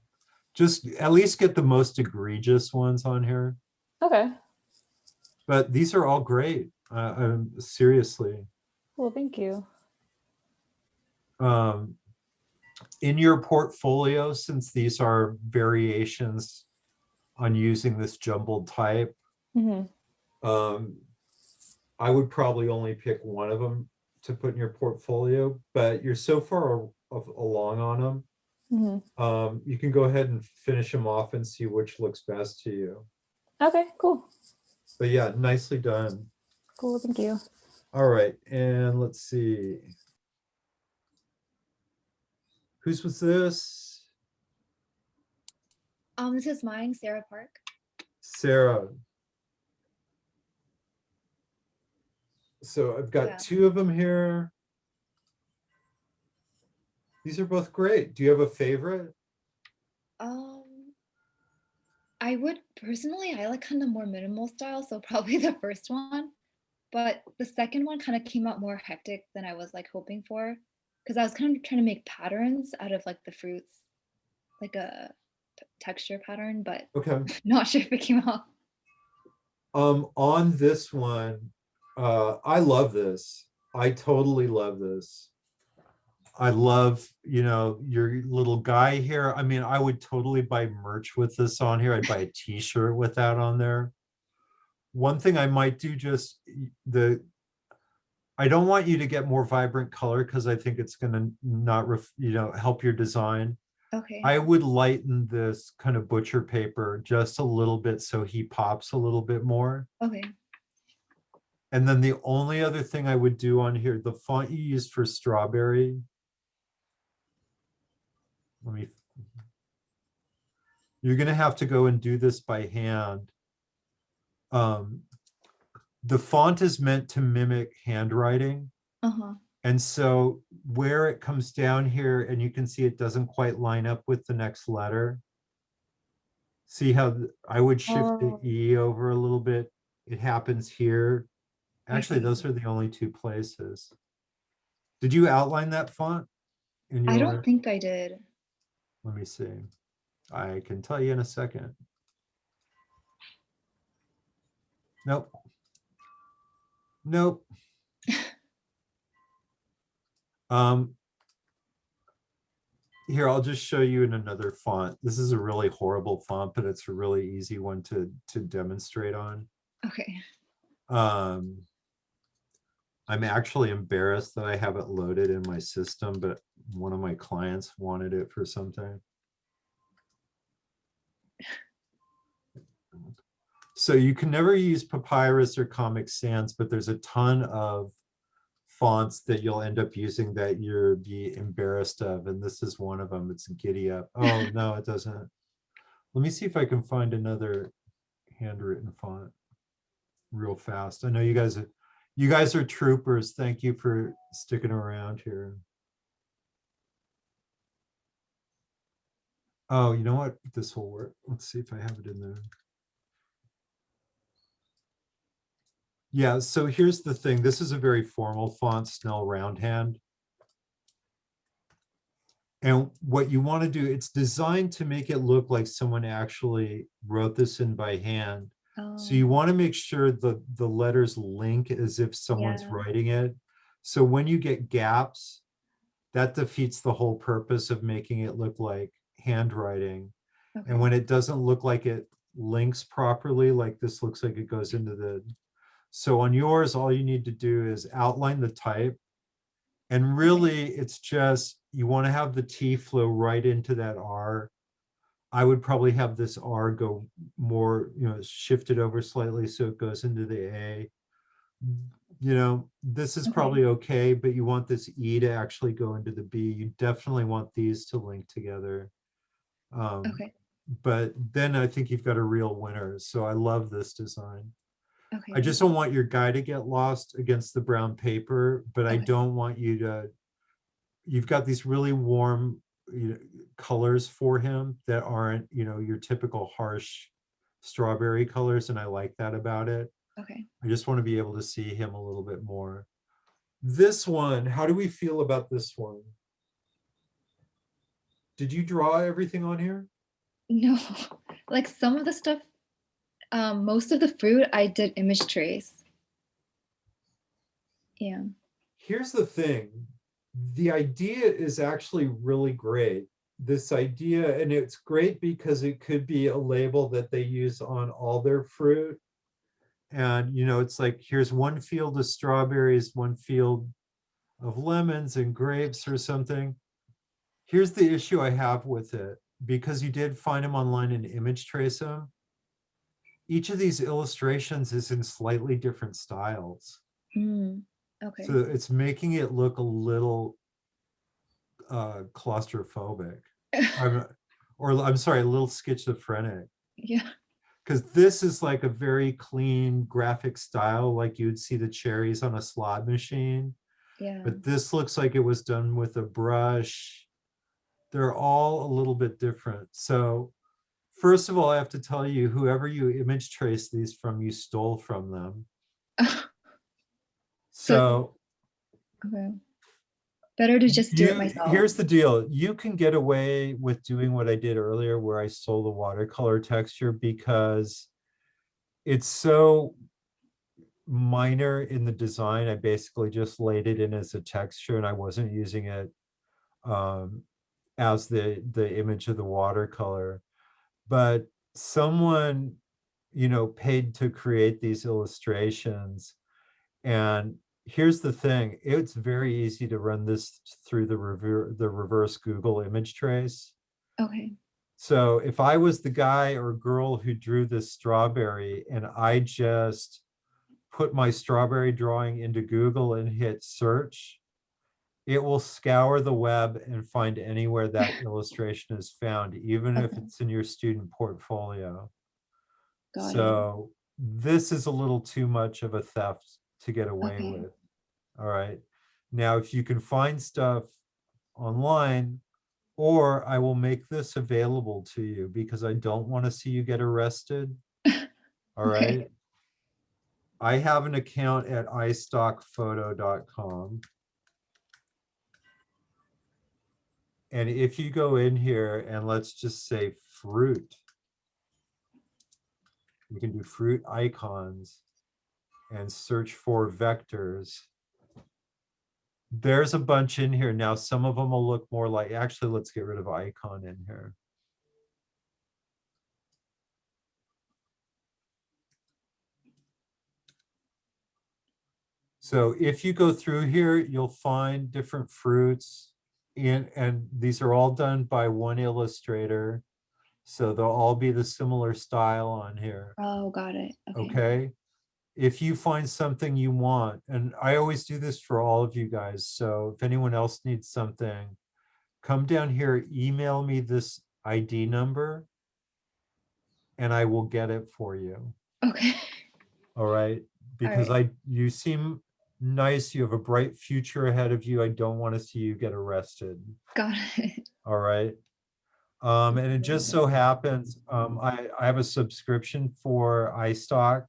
just at least get the most egregious ones on here. Okay. But these are all great. Seriously. Well, thank you. In your portfolio, since these are variations on using this jumbled type, I would probably only pick one of them to put in your portfolio, but you're so far along on them. You can go ahead and finish them off and see which looks best to you. Okay, cool. But yeah, nicely done. Cool, thank you. All right, and let's see. Whose was this? This is mine, Sarah Park. Sarah. So I've got Yeah. 2 of them here. These are both great. Do you have a favorite? I would personally, I like kind of more minimal style, so probably the first one. But the second one kind of came out more hectic than I was like hoping for, because I was kind of trying to make patterns out of like the fruits, like a texture pattern, but Okay. not sure if it came out. On this one, I love this. I totally love this. I love, you know, your little guy here. I mean, I would totally buy merch with this on here. I'd buy a t-shirt with that on there. One thing I might do, just I don't want you to get more vibrant color because I think it's going to not, help your design. Okay. I would lighten this kind of butcher paper just a little bit so he pops a little bit more. Okay. And then the only other thing I would do on here, the font you used for strawberry. You're gonna have to go and do this by hand. The font is meant to mimic handwriting. Uh-huh. And so where it comes down here and you can see it doesn't quite line up with the next letter. See how I would shift the E over a little bit. It happens here. Actually, those are the only 2 places. Did you outline that font? I don't think I did. Let me see. I can tell you in a second. Nope. Nope. Here, I'll just show you in another font. This is a really horrible font, but it's a really easy one to demonstrate on. Okay. I'm actually embarrassed that I have it loaded in my system, but one of my clients wanted it for something. So you can never use Papyrus or Comic Sans, but there's a ton of fonts that you'll end up using that you'll be embarrassed of. And this is one of them. It's Giddy Up. Oh, no, it doesn't. Let me see if I can find another handwritten font real fast. I know you guys are troopers. Thank you for sticking around here. Oh, you know what? This will work. Let's see if I have it in there. Yeah, so here's the thing. This is a very formal font, Snell Roundhand. And what you want to do, it's designed to make it look like someone actually wrote this in by hand. So you want to make sure the letters link as if someone's writing it. So when you get gaps, that defeats the whole purpose of making it look like handwriting. Okay. And when it doesn't look like it links properly, like this looks like it goes into the... So on yours, all you need to do is outline the type. And really, it's just, you want to have the T flow right into that R. I would probably have this R go more, shift it over slightly so it goes into the A. This is probably okay, but you want this E to actually go into the B. You definitely want these to link together. Okay. But then I think you've got a real winner. So I love this design. Okay. I just don't want your guy to get lost against the brown paper, but I don't want you to, you've got these really warm colors for him that aren't, your typical harsh strawberry colors. And I like that about it. Okay. I just want to be able to see him a little bit more. This one, how do we feel about this one? Did you draw everything on here? No, like some of the stuff, most of the fruit I did image trace. Yeah. Here's the thing. The idea is actually really great. This idea, and it's great because it could be a label that they use on all their fruit. And, it's like, here's one field of strawberries, one field of lemons and grapes or something. Here's the issue I have with it, because you did find them online and image trace them. Each of these illustrations is in slightly different styles. Mm. Okay. So it's making it look a little claustrophobic. I'm sorry, a little schizophrenic. Yeah. Because this is like a very clean graphic style, like you'd see the cherries on a slot machine. Yeah. But this looks like it was done with a brush. They're all a little bit different. So first of all, I have to tell you, whoever you image trace these from, you stole from them. So Okay. Better to just do it myself. here's the deal. You can get away with doing what I did earlier where I stole the watercolor texture because it's so minor in the design. I basically just laid it in as a texture and I wasn't using it as the image of the watercolor. But someone, paid to create these illustrations. And here's the thing, it's very easy to run this through the reverse Google image trace. Okay. So if I was the guy or girl who drew this strawberry and I just put my strawberry drawing into Google and hit search, it will scour the web and find anywhere that illustration is found, even if it's in your student portfolio. Got it. So this is a little too much of a theft to get away Okay. with. All right. Now, if you can find stuff online, or I will make this available to you because I don't want to see you get arrested. All right. I have an account at istockphoto.com. And if you go in here and let's just say fruit, you can do fruit icons and search for vectors. There's a bunch in here. Now, some of them will look more like, actually, let's get rid of icon in here. So if you go through here, you'll find different fruits and these are all done by one illustrator. So they'll all be the similar style on here. Oh, got it. Okay. Okay. If you find something you want, and I always do this for all of you guys. So if anyone else needs something, come down here, email me this ID number and I will get it for you. Okay. All right. Because you seem nice. You have a bright future ahead of you. I don't want to see you get arrested. Got it. All right. And it just so happens, I have a subscription for iStock.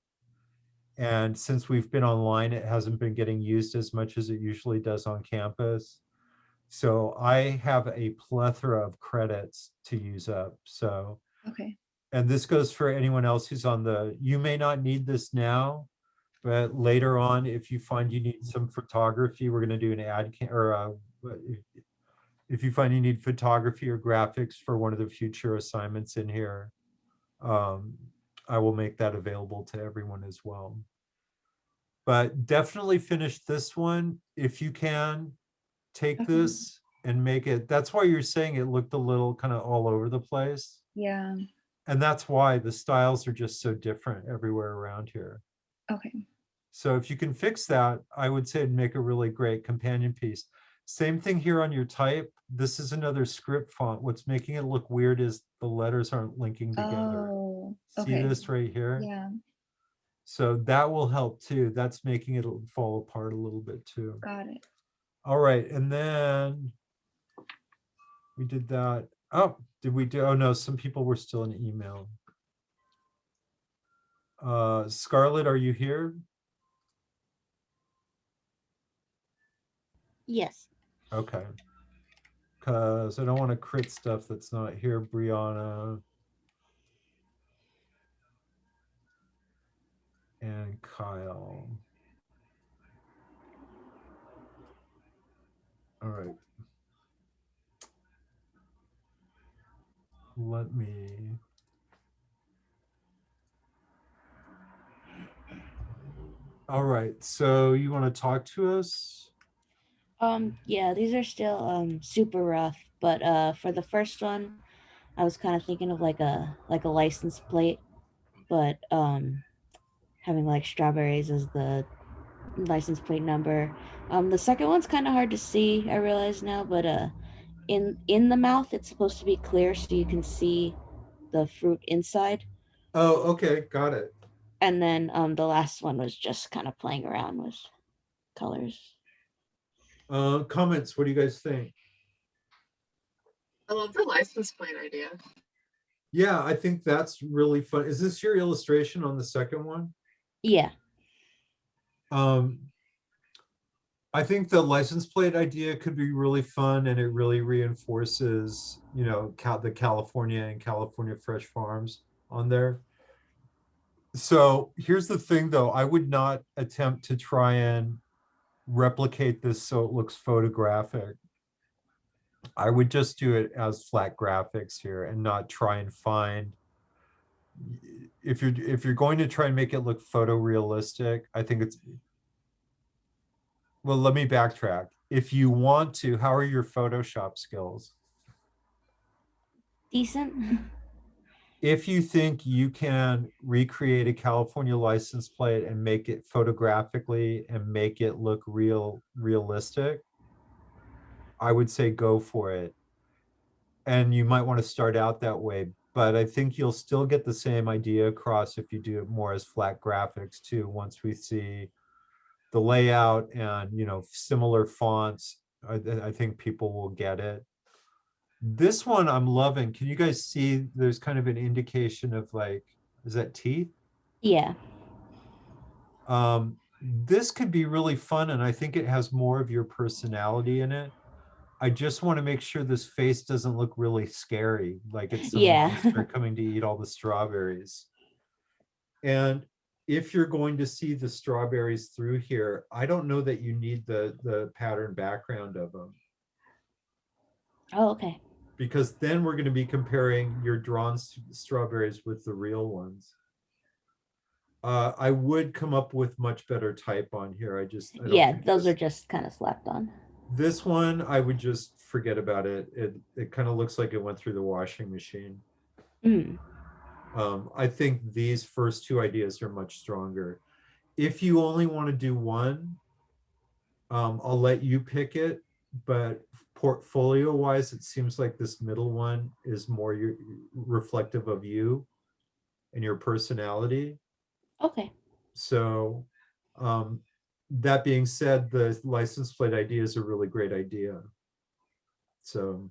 And since we've been online, it hasn't been getting used as much as it usually does on campus. So I have a plethora of credits to use up. So, Okay. and this goes for anyone else who's on you may not need this now, but later on, if you find you need some photography, we're going to do an ad if you find you need photography or graphics for one of the future assignments in here, I will make that available to everyone as well. But definitely finish this one if you can. Take this and make it. That's why you're saying it looked a little kind of all over the place. Yeah. And that's why the styles are just so different everywhere around here. Okay. So if you can fix that, I would say it'd make a really great companion piece. Same thing here on your type. This is another script font. What's making it look weird is the letters aren't linking together. Oh, See okay. this right here? Yeah. So that will help too. That's making it fall apart a little bit too. Got it. All right. And then we did that. Oh, did we do? Oh no, some people were still in email. Scarlett, are you here? Yes. Okay. Because I don't want to crit stuff that's not here. Brianna. And Kyle. All right. Let me. All right. So you want to talk to us? Yeah, these are still super rough, but for the first one, I was kind of thinking of like a license plate, but having like strawberries as the license plate number. The second one's kind of hard to see, I realize now, but in the mouth it's supposed to be clear so you can see the fruit inside. Oh, okay, got it. And then the last one was just kind of playing around with colors. Comments, what do you guys think? I love the license plate idea. Yeah, I think that's really fun. Is this your illustration on the second one? Yeah. I think the license plate idea could be really fun, and it really reinforces, you know, the California and California Fresh Farms on there. So here's the thing though, I would not attempt to try and replicate this so it looks photographic. I would just do it as flat graphics here and not try and find, if you're going to try and make it look photorealistic, I think it's, well, let me backtrack. If you want to, how are your Photoshop skills? Decent. If you think you can recreate a California license plate and make it photographically and make it look realistic, I would say go for it. And you might want to start out that way, but I think you'll still get the same idea across if you do it more as flat graphics too, once we see the layout and, you know, similar fonts. I think people will get it. This one I'm loving. Can you guys see there's kind of an indication of like, is that teeth? Yeah. This could be really fun, and I think it has more of your personality in it. I just want to make sure this face doesn't look really scary, like it's some monster coming to eat all the strawberries. And if you're going to see the strawberries through here, I don't know that you need the pattern background of them. Oh, okay. Because then we're going to be comparing your drawn strawberries with the real ones. I would come up with much better type on here. I don't those are just kind of slapped on. This one, I would just forget about it. It kind of looks like it went through the washing machine. I think these first two ideas are much stronger. If you only want to do one, I'll let you pick it, but portfolio wise, it seems like this middle one is more reflective of you and your personality. Okay. So that being said, the license plate idea is a really great idea. So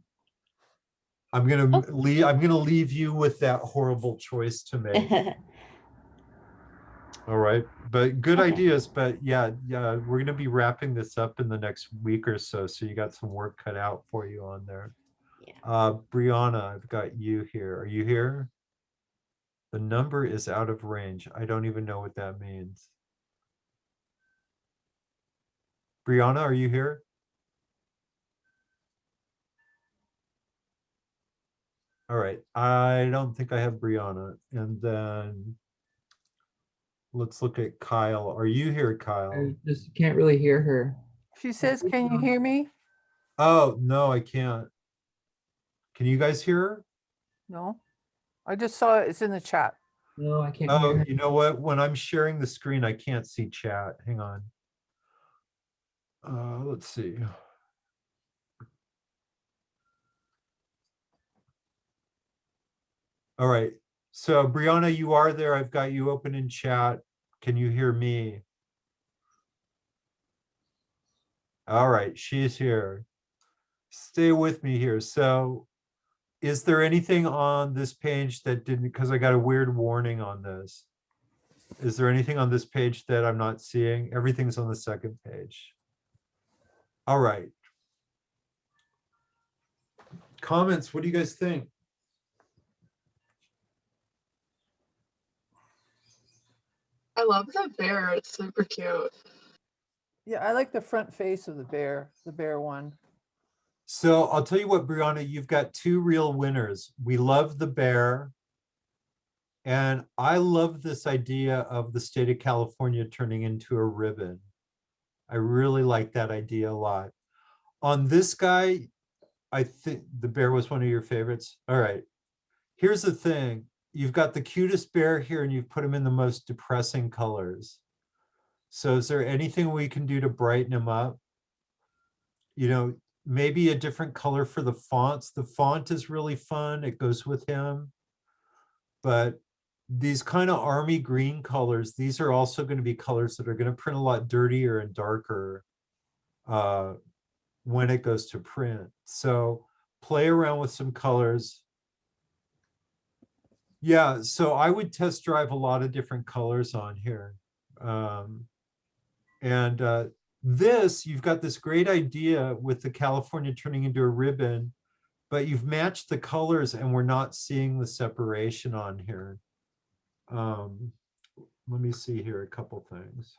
I'm gonna leave you with that horrible choice to make. All right, but good ideas. But yeah, we're gonna be wrapping this up in the next week or so. So you got some work cut out for you on there. Yeah. Brianna, I've got you here. Are you here? The number is out of range. I don't even know what that means. Brianna, are you here? All right, I don't think I have Brianna. And then let's look at Kyle. Are you here, Kyle? I just can't really hear her. She says, can you hear me? Oh, no, I can't. Can you guys hear her? No, I just saw it's in the chat. No, I can't hear her. You know what? When I'm sharing the screen, I can't see chat. Hang on. Let's see. All right. So Brianna, you are there. I've got you open in chat. Can you hear me? All right, she's here. Stay with me here. So is there anything on this page that didn't, because I got a weird warning on this. Is there anything on this page that I'm not seeing? Everything's on the second page. All right. Comments, what do you guys think? I love the bear. It's super cute. Yeah, I like the front face of the bear one. So I'll tell you what, Brianna, you've got two real winners. We love the bear. And I love this idea of the state of California turning into a ribbon. I really like that idea a lot. On this guy, I think the bear was one of your favorites. All right, here's the thing. You've got the cutest bear here and you've put him in the most depressing colors. So is there anything we can do to brighten him up? You know, maybe a different color for the fonts. The font is really fun. It goes with him. But these kind of army green colors, these are also going to be colors that are going to print a lot dirtier and darker when it goes to print. So play around with some colors. Yeah, so I would test drive a lot of different colors on here. This, you've got this great idea with the California turning into a ribbon, but you've matched the colors and we're not seeing the separation on here. Let me see here a couple things.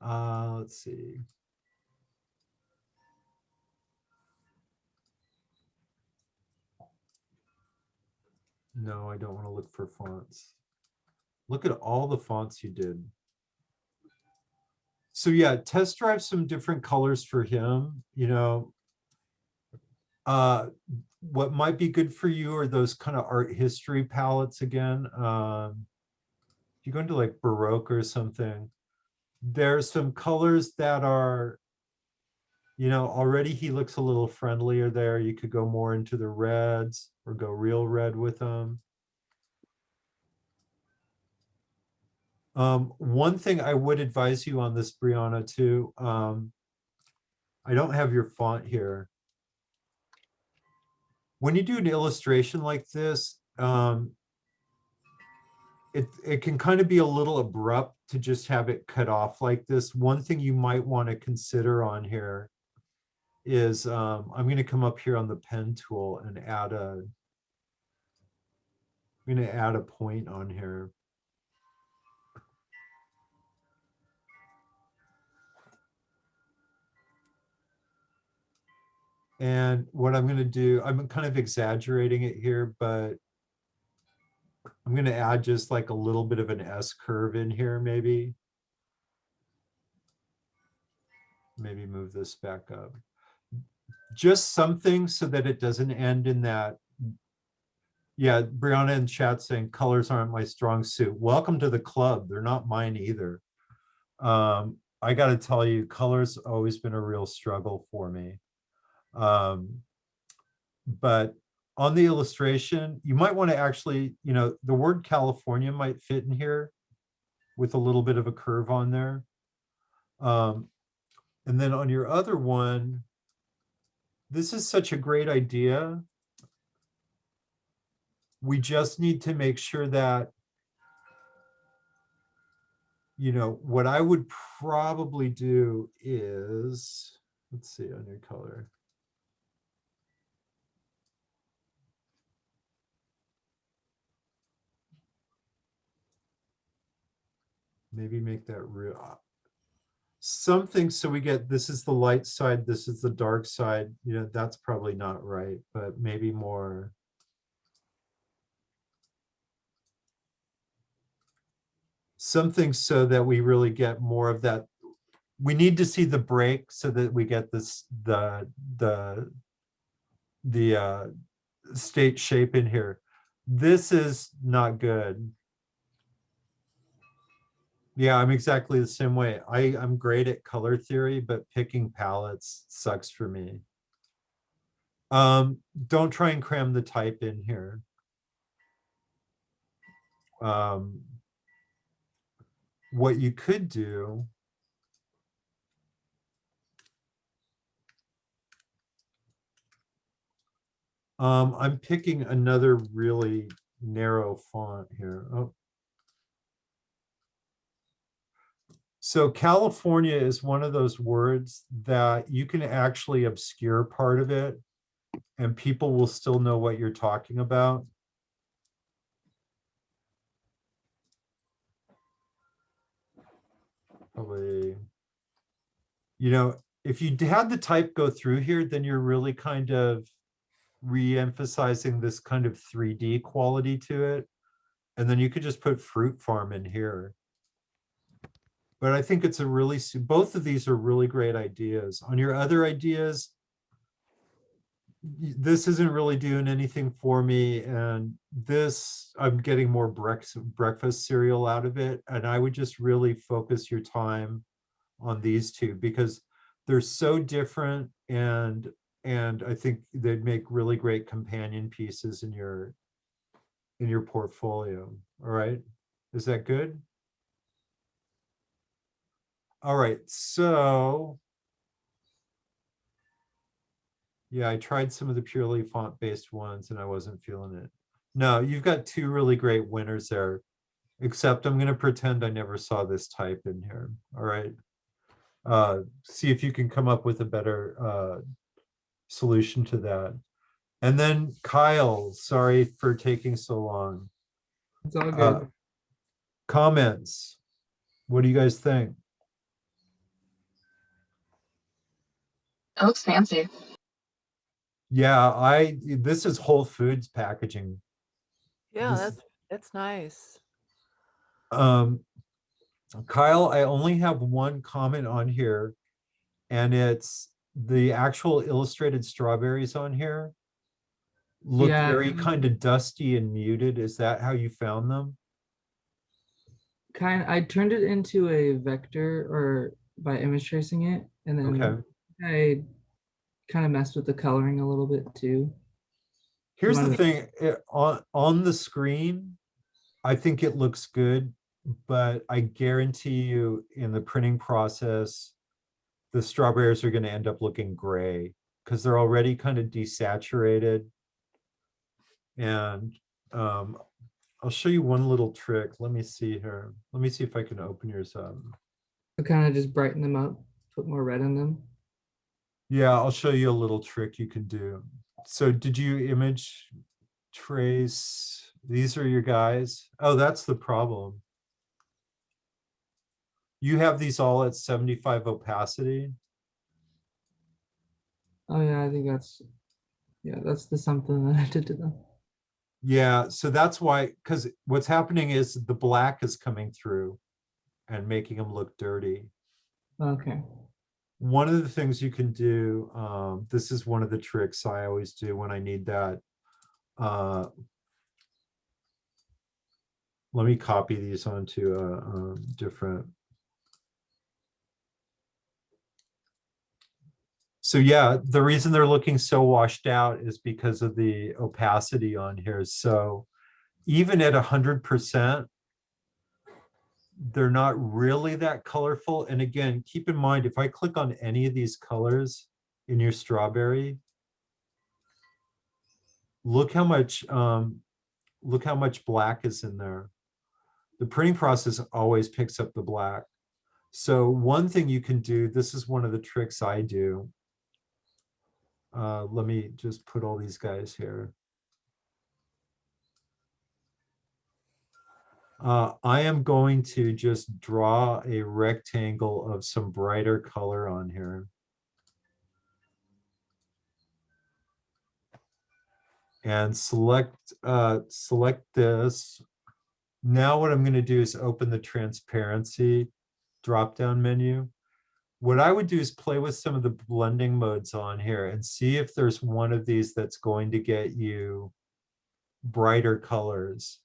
Let's see. No, I don't want to look for fonts. Look at all the fonts you did. So yeah, test drive some different colors for him, you know. What might be good for you are those kind of art history palettes again. If you go into like Baroque or something, there's some colors that are, you know, already he looks a little friendlier there. You could go more into the reds or go real red with them. One thing I would advise you on this, Brianna, too, I don't have your font here. When you do an illustration like this, it can kind of be a little abrupt to just have it cut off like this. One thing you might want to consider on here is I'm going to come up here on the pen tool and add I'm going to add a point on here. And what I'm going to do, I'm kind of exaggerating it here, but I'm going to add just like a little bit of an S curve in here, maybe. Maybe move this back up. Just something so that it doesn't end in that. Yeah, Brianna in chat saying colors aren't my strong suit. Welcome to the club. They're not mine either. I got to tell you, color's always been a real struggle for me. But on the illustration, you might want to actually, you know, the word California might fit in here with a little bit of a curve on there. And then on your other one, this is such a great idea. We just need to make sure that, you know, what I would probably do is, let's see on your color. Maybe make that real. Something so we get, this is the light side, this is the dark side. You know, that's probably not right, but maybe more. Something so that we really get more of that. We need to see the break so that we get this, the state shape in here. This is not good. Yeah, I'm exactly the same way. I'm great at color theory, but picking palettes sucks for me. Don't try and cram the type in here. What you could do, I'm picking another really narrow font here. Oh. So California is one of those words that you can actually obscure part of it and people will still know what you're talking about. Probably, you know, if you had the type go through here, then you're really kind of re-emphasizing this kind of 3D quality to it. And then you could just put fruit farm in here. But I think it's a really, both of these are really great ideas. On your other ideas, this isn't really doing anything for me, and this, I'm getting more breakfast cereal out of it, and I would just really focus your time on these two because they're so different, and I think they'd make really great companion pieces in your portfolio. All right, is that good? All right, so yeah, I tried some of the purely font-based ones and I wasn't feeling it. No, you've got two really great winners there, except I'm gonna pretend I never saw this type in here, all right? See if you can come up with a better solution to that. And then Kyle, sorry for taking so long. It's all good. Comments, what do you guys think? It looks fancy. Yeah, this is Whole Foods packaging. Yeah, that's nice. Kyle, I only have one comment on here, and it's the actual illustrated strawberries on here look Yeah, very kind of dusty and muted. Is that how you found them? I turned it into a vector or by image tracing it, and then Okay. I kind of messed with the coloring a little bit too. Here's the thing, on the screen, I think it looks good, but I guarantee you in the printing process, the strawberries are going to end up looking gray because they're already kind of desaturated. And I'll show you one little trick. Let me see here. Let me see if I can open yours up. I kind of just brighten them up, put more red in them. Yeah, I'll show you a little trick you can do. So did you image trace? These are your guys. Oh, that's the problem. You have these all at 75 opacity. Oh yeah, I think that's the something that I did to them. Yeah, so that's why, because what's happening is the black is coming through and making them look dirty. Okay. One of the things you can do, this is one of the tricks I always do when I need that. Let me copy these onto a different. So yeah, the reason they're looking so washed out is because of the opacity on here. So even at 100%, they're not really that colorful. And again, keep in mind, if I click on any of these colors in your strawberry, look how much black is in there. The printing process always picks up the black. So one thing you can do, this is one of the tricks I do. Let me just put all these guys here. I am going to just draw a rectangle of some brighter color on here. And select this. Now what I'm going to do is open the transparency drop-down menu. What I would do is play with some of the blending modes on here and see if there's one of these that's going to get you brighter colors.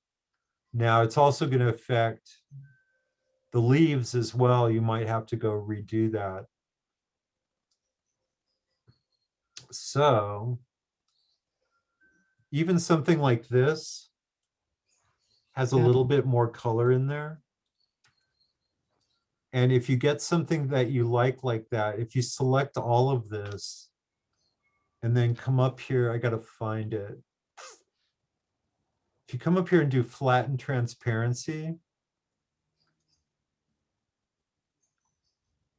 Now it's also going to affect the leaves as well. You might have to go redo that. So even something like this has a little bit more color in there. And if you get something that you like that, if you select all of this and then come up here, I got to find it. If you come up here and do flatten transparency,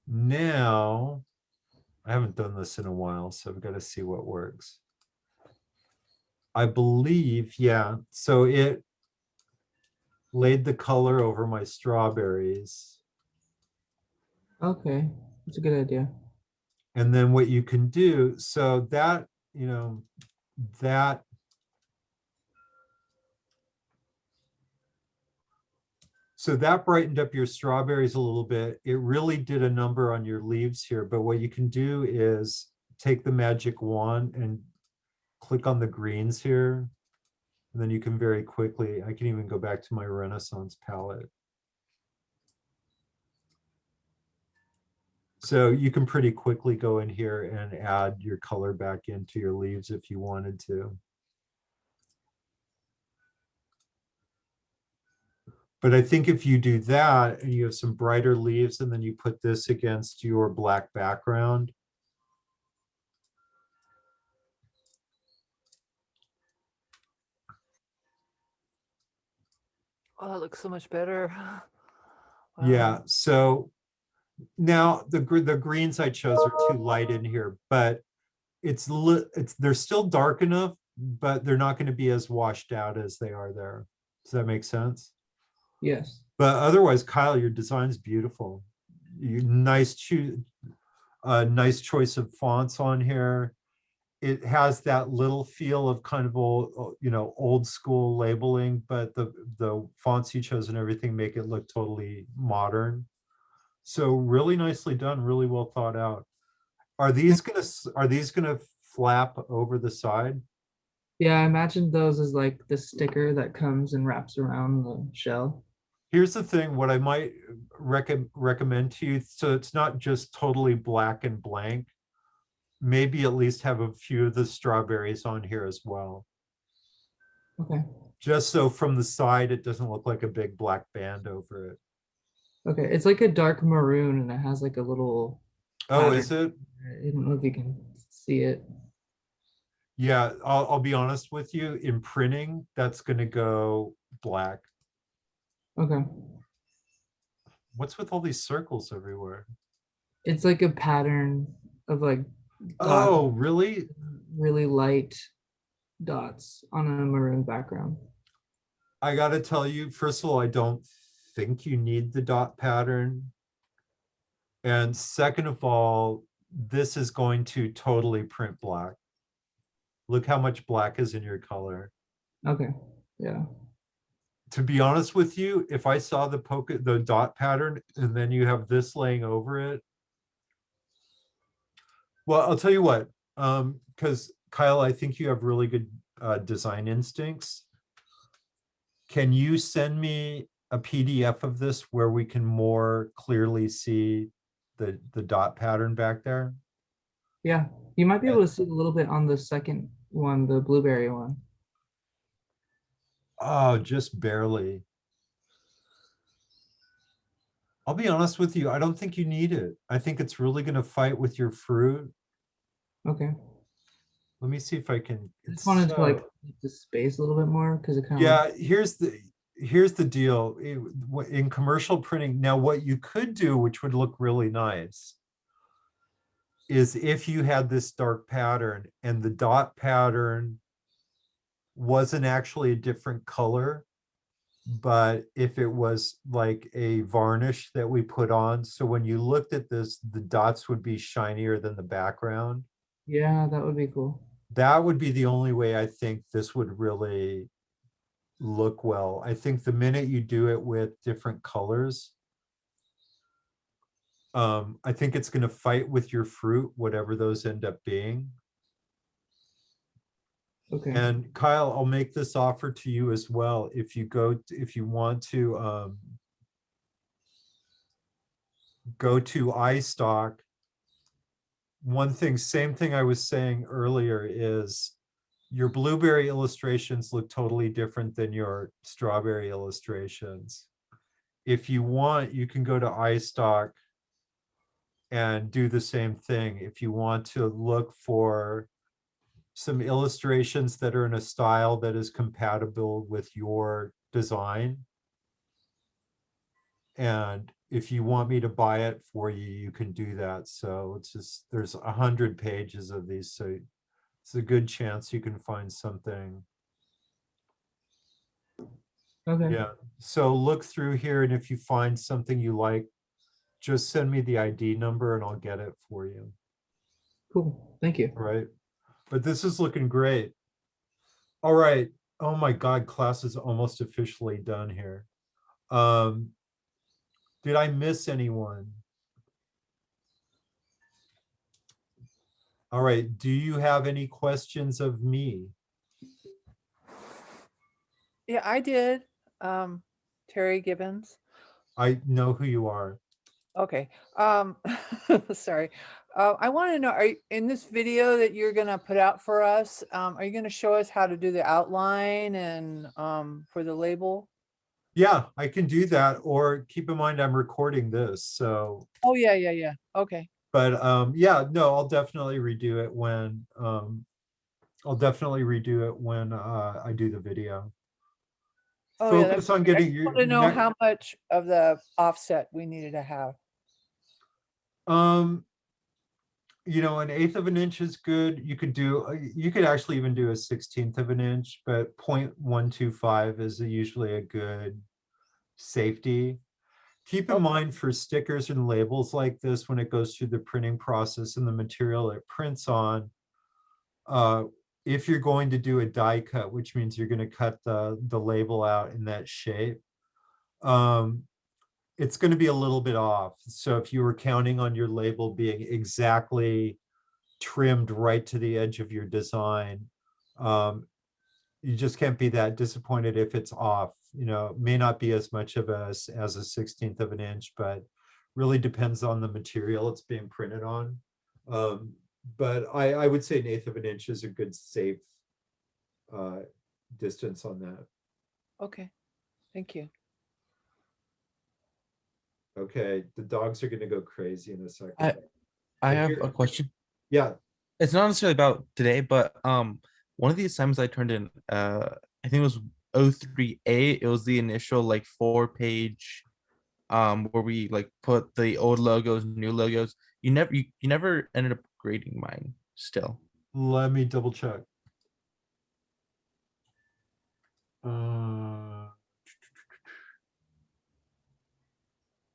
now, I haven't done this in a while, so I've got to see what works. I believe, yeah, so it laid the color over my strawberries. Okay, that's a good idea. And then what you can do, so that, you know, that so that brightened up your strawberries a little bit. It really did a number on your leaves here, but what you can do is take the magic wand and click on the greens here. And then you can very quickly, I can even go back to my Renaissance palette. So you can pretty quickly go in here and add your color back into your leaves if you wanted to. But I think if you do that and you have some brighter leaves and then you put this against your black background. Oh, it looks so much better. Yeah, Wow. so now the greens I chose are too light in here, but they're still dark enough, but they're not going to be as washed out as they are there. Does that make sense? Yes. But otherwise, Kyle, your design's beautiful. Nice choice of fonts on here. It has that little feel of kind of old school labeling, but the fonts you chose and everything make it look totally modern. So really nicely done, really well thought out. Are these gonna flap over the side? Yeah, I imagine those as like the sticker that comes and wraps around the shell. Here's the thing, what I might recommend to you, so it's not just totally black and blank, maybe at least have a few of the strawberries on here as well. Okay. Just so from the side, it doesn't look like a big black band over it. Okay, it's like a dark maroon and it has like a little. Oh, is it? I don't know if you can see it. Yeah, I'll be honest with you, in printing, that's gonna go black. Okay. What's with all these circles everywhere? It's like a pattern of like Oh, really? really light dots on a maroon background. I gotta tell you, first of all, I don't think you need the dot pattern. And second of all, this is going to totally print black. Look how much black is in your color. Okay, yeah. To be honest with you, if I saw the dot pattern and then you have this laying over it. Well, I'll tell you what, because Kyle, I think you have really good design instincts. Can you send me a PDF of this where we can more clearly see the dot pattern back there? Yeah, you might be able to see a little bit on the second one, the blueberry one. Oh, just barely. I'll be honest with you, I don't think you need it. I think it's really going to fight with your fruit. Okay. Let me see if I can. I just wanted to like keep the space a little bit more because it kind of. Yeah, here's the deal. In commercial printing, now what you could do, which would look really nice, is if you had this dark pattern and the dot pattern wasn't actually a different color, but if it was like a varnish that we put on, so when you looked at this, the dots would be shinier than the background. Yeah, that would be cool. That would be the only way I think this would really look well. I think the minute you do it with different colors, I think it's going to fight with your fruit, whatever those end up being. Okay. And Kyle, I'll make this offer to you as well. If you want to go to iStock, one thing, same thing I was saying earlier is your blueberry illustrations look totally different than your strawberry illustrations. If you want, you can go to iStock and do the same thing. If you want to look for some illustrations that are in a style that is compatible with your design. And if you want me to buy it for you, you can do that. So it's just, there's 100 pages of these. So it's a good chance you can find something. Okay. Yeah. So look through here, and if you find something you like, just send me the ID number and I'll get it for you. Cool. Thank you. All right. But this is looking great. All right. Oh my God, class is almost officially done here. Did I miss anyone? All right, do you have any questions of me? Yeah, I did. Terry Gibbons. I know who you are. Okay. Sorry. I want to know, in this video that you're gonna put out for us, are you gonna show us how to do the outline and for the label? Yeah, I can do that, or keep in mind I'm recording this, so, Oh, yeah. Okay. but yeah, no, I'll definitely redo it when I do the video. Oh, yeah. Focus That's on great. I getting just your want to know next- how much of the offset we needed to have. You know, 1/8 of an inch is good. You could actually even do a 1/16 of an inch, but 0.125 is usually a good safety. Keep in mind for stickers and labels like this, when it goes through the printing process and the material it prints on, if you're going to do a die cut, which means you're going to cut the label out in that shape, it's going to be a little bit off. So if you were counting on your label being exactly trimmed right to the edge of your design, you just can't be that disappointed if it's off. You know, it may not be as much of as a 1/16 of an inch, but really depends on the material it's being printed on. But I would say 1/8 of an inch is a good safe distance on that. Okay. Thank you. Okay, the dogs are going to go crazy in a second. I have a question. Yeah. It's not necessarily about today, but one of the assignments I turned in, I think it was O3A. It was the initial like 4-page where we like put the old logos, new logos. You never ended up grading mine still. Let me double check.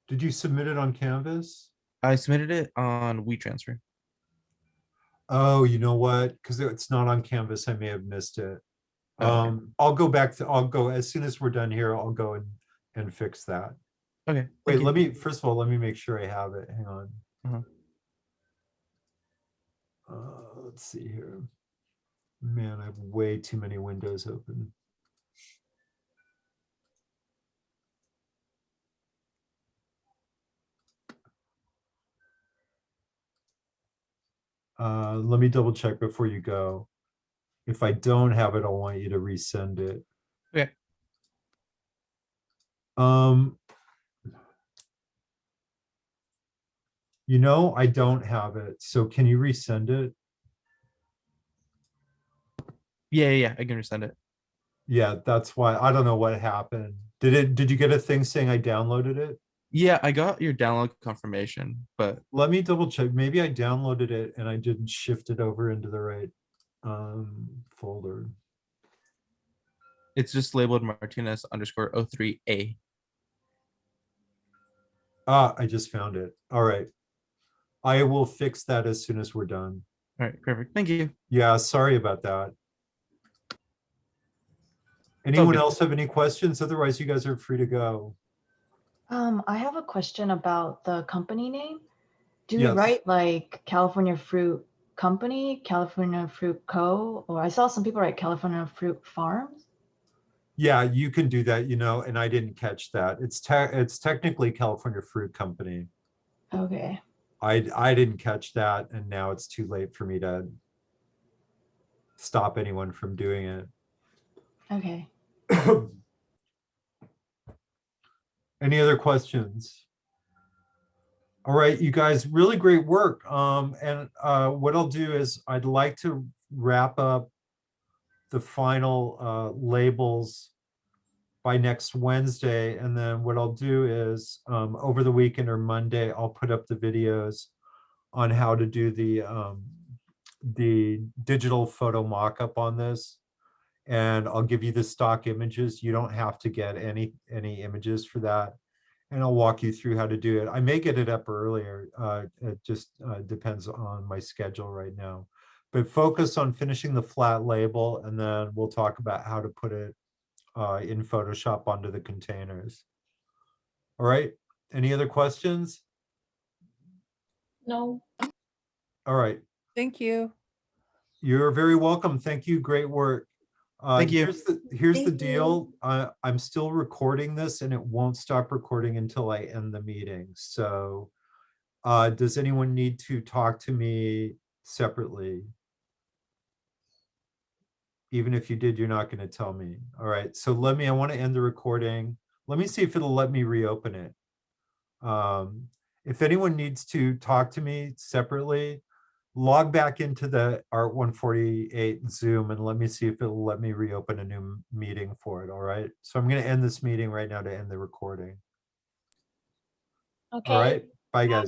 Did you submit it on Canvas? I submitted it on WeTransfer. Oh, you know what? Because it's not on Canvas, I may have missed it. Oh, okay. I'll go as soon as we're done here, I'll go and fix that. Okay. Wait, first of all, let me make sure I have it. Hang on. Let's see here. Man, I have way too many windows open. Let me double check before you go. If I don't have it, I want you to resend it. Okay. You know, I don't have it. So can you resend it? Yeah, I can resend it. Yeah, that's why. I don't know what happened. Did you get a thing saying I downloaded it? Yeah, I got your download confirmation, but let me double check. Maybe I downloaded it and I didn't shift it over into the right folder. It's just labeled Martinez_03A. Ah, I just found it. All right. I will fix that as soon as we're done. All right, perfect. Thank you. Yeah, sorry about that. Anyone else have any questions? Otherwise, you guys are free to go. I have a question about the company name. Do we Yes. write like California Fruit Company, California Fruit Co., or I saw some people write California Fruit Farms? Yeah, you can do that, you know, and I didn't catch that. It's technically California Fruit Company. Okay. I didn't catch that, and now it's too late for me to stop anyone from doing it. Okay. Any other questions? All right, you guys, really great work. And what I'll do is I'd like to wrap up the final labels by next Wednesday. And then what I'll do is over the weekend or Monday, I'll put up the videos on how to do the digital photo mock-up on this. And I'll give you the stock images. You don't have to get any images for that. And I'll walk you through how to do it. I may get it up earlier. It just depends on my schedule right now. But focus on finishing the flat label, and then we'll talk about how to put it in Photoshop onto the containers. All right. Any other questions? No. All right. Thank you. You're very welcome. Thank you. Great work. Thank you. Here's the Thank deal. I'm still recording this and it won't stop recording until I end the meeting. So does anyone need to talk to me separately? Even if you did, you're not going to tell me. All right. So I want to end the recording. Let me see if it'll let me reopen it. If anyone needs to talk to me separately, log back into the Art 148 Zoom and let me see if it'll let me reopen a new meeting for it. All right. So I'm going to end this meeting right now to end the recording. Okay. All right. Bye, guys.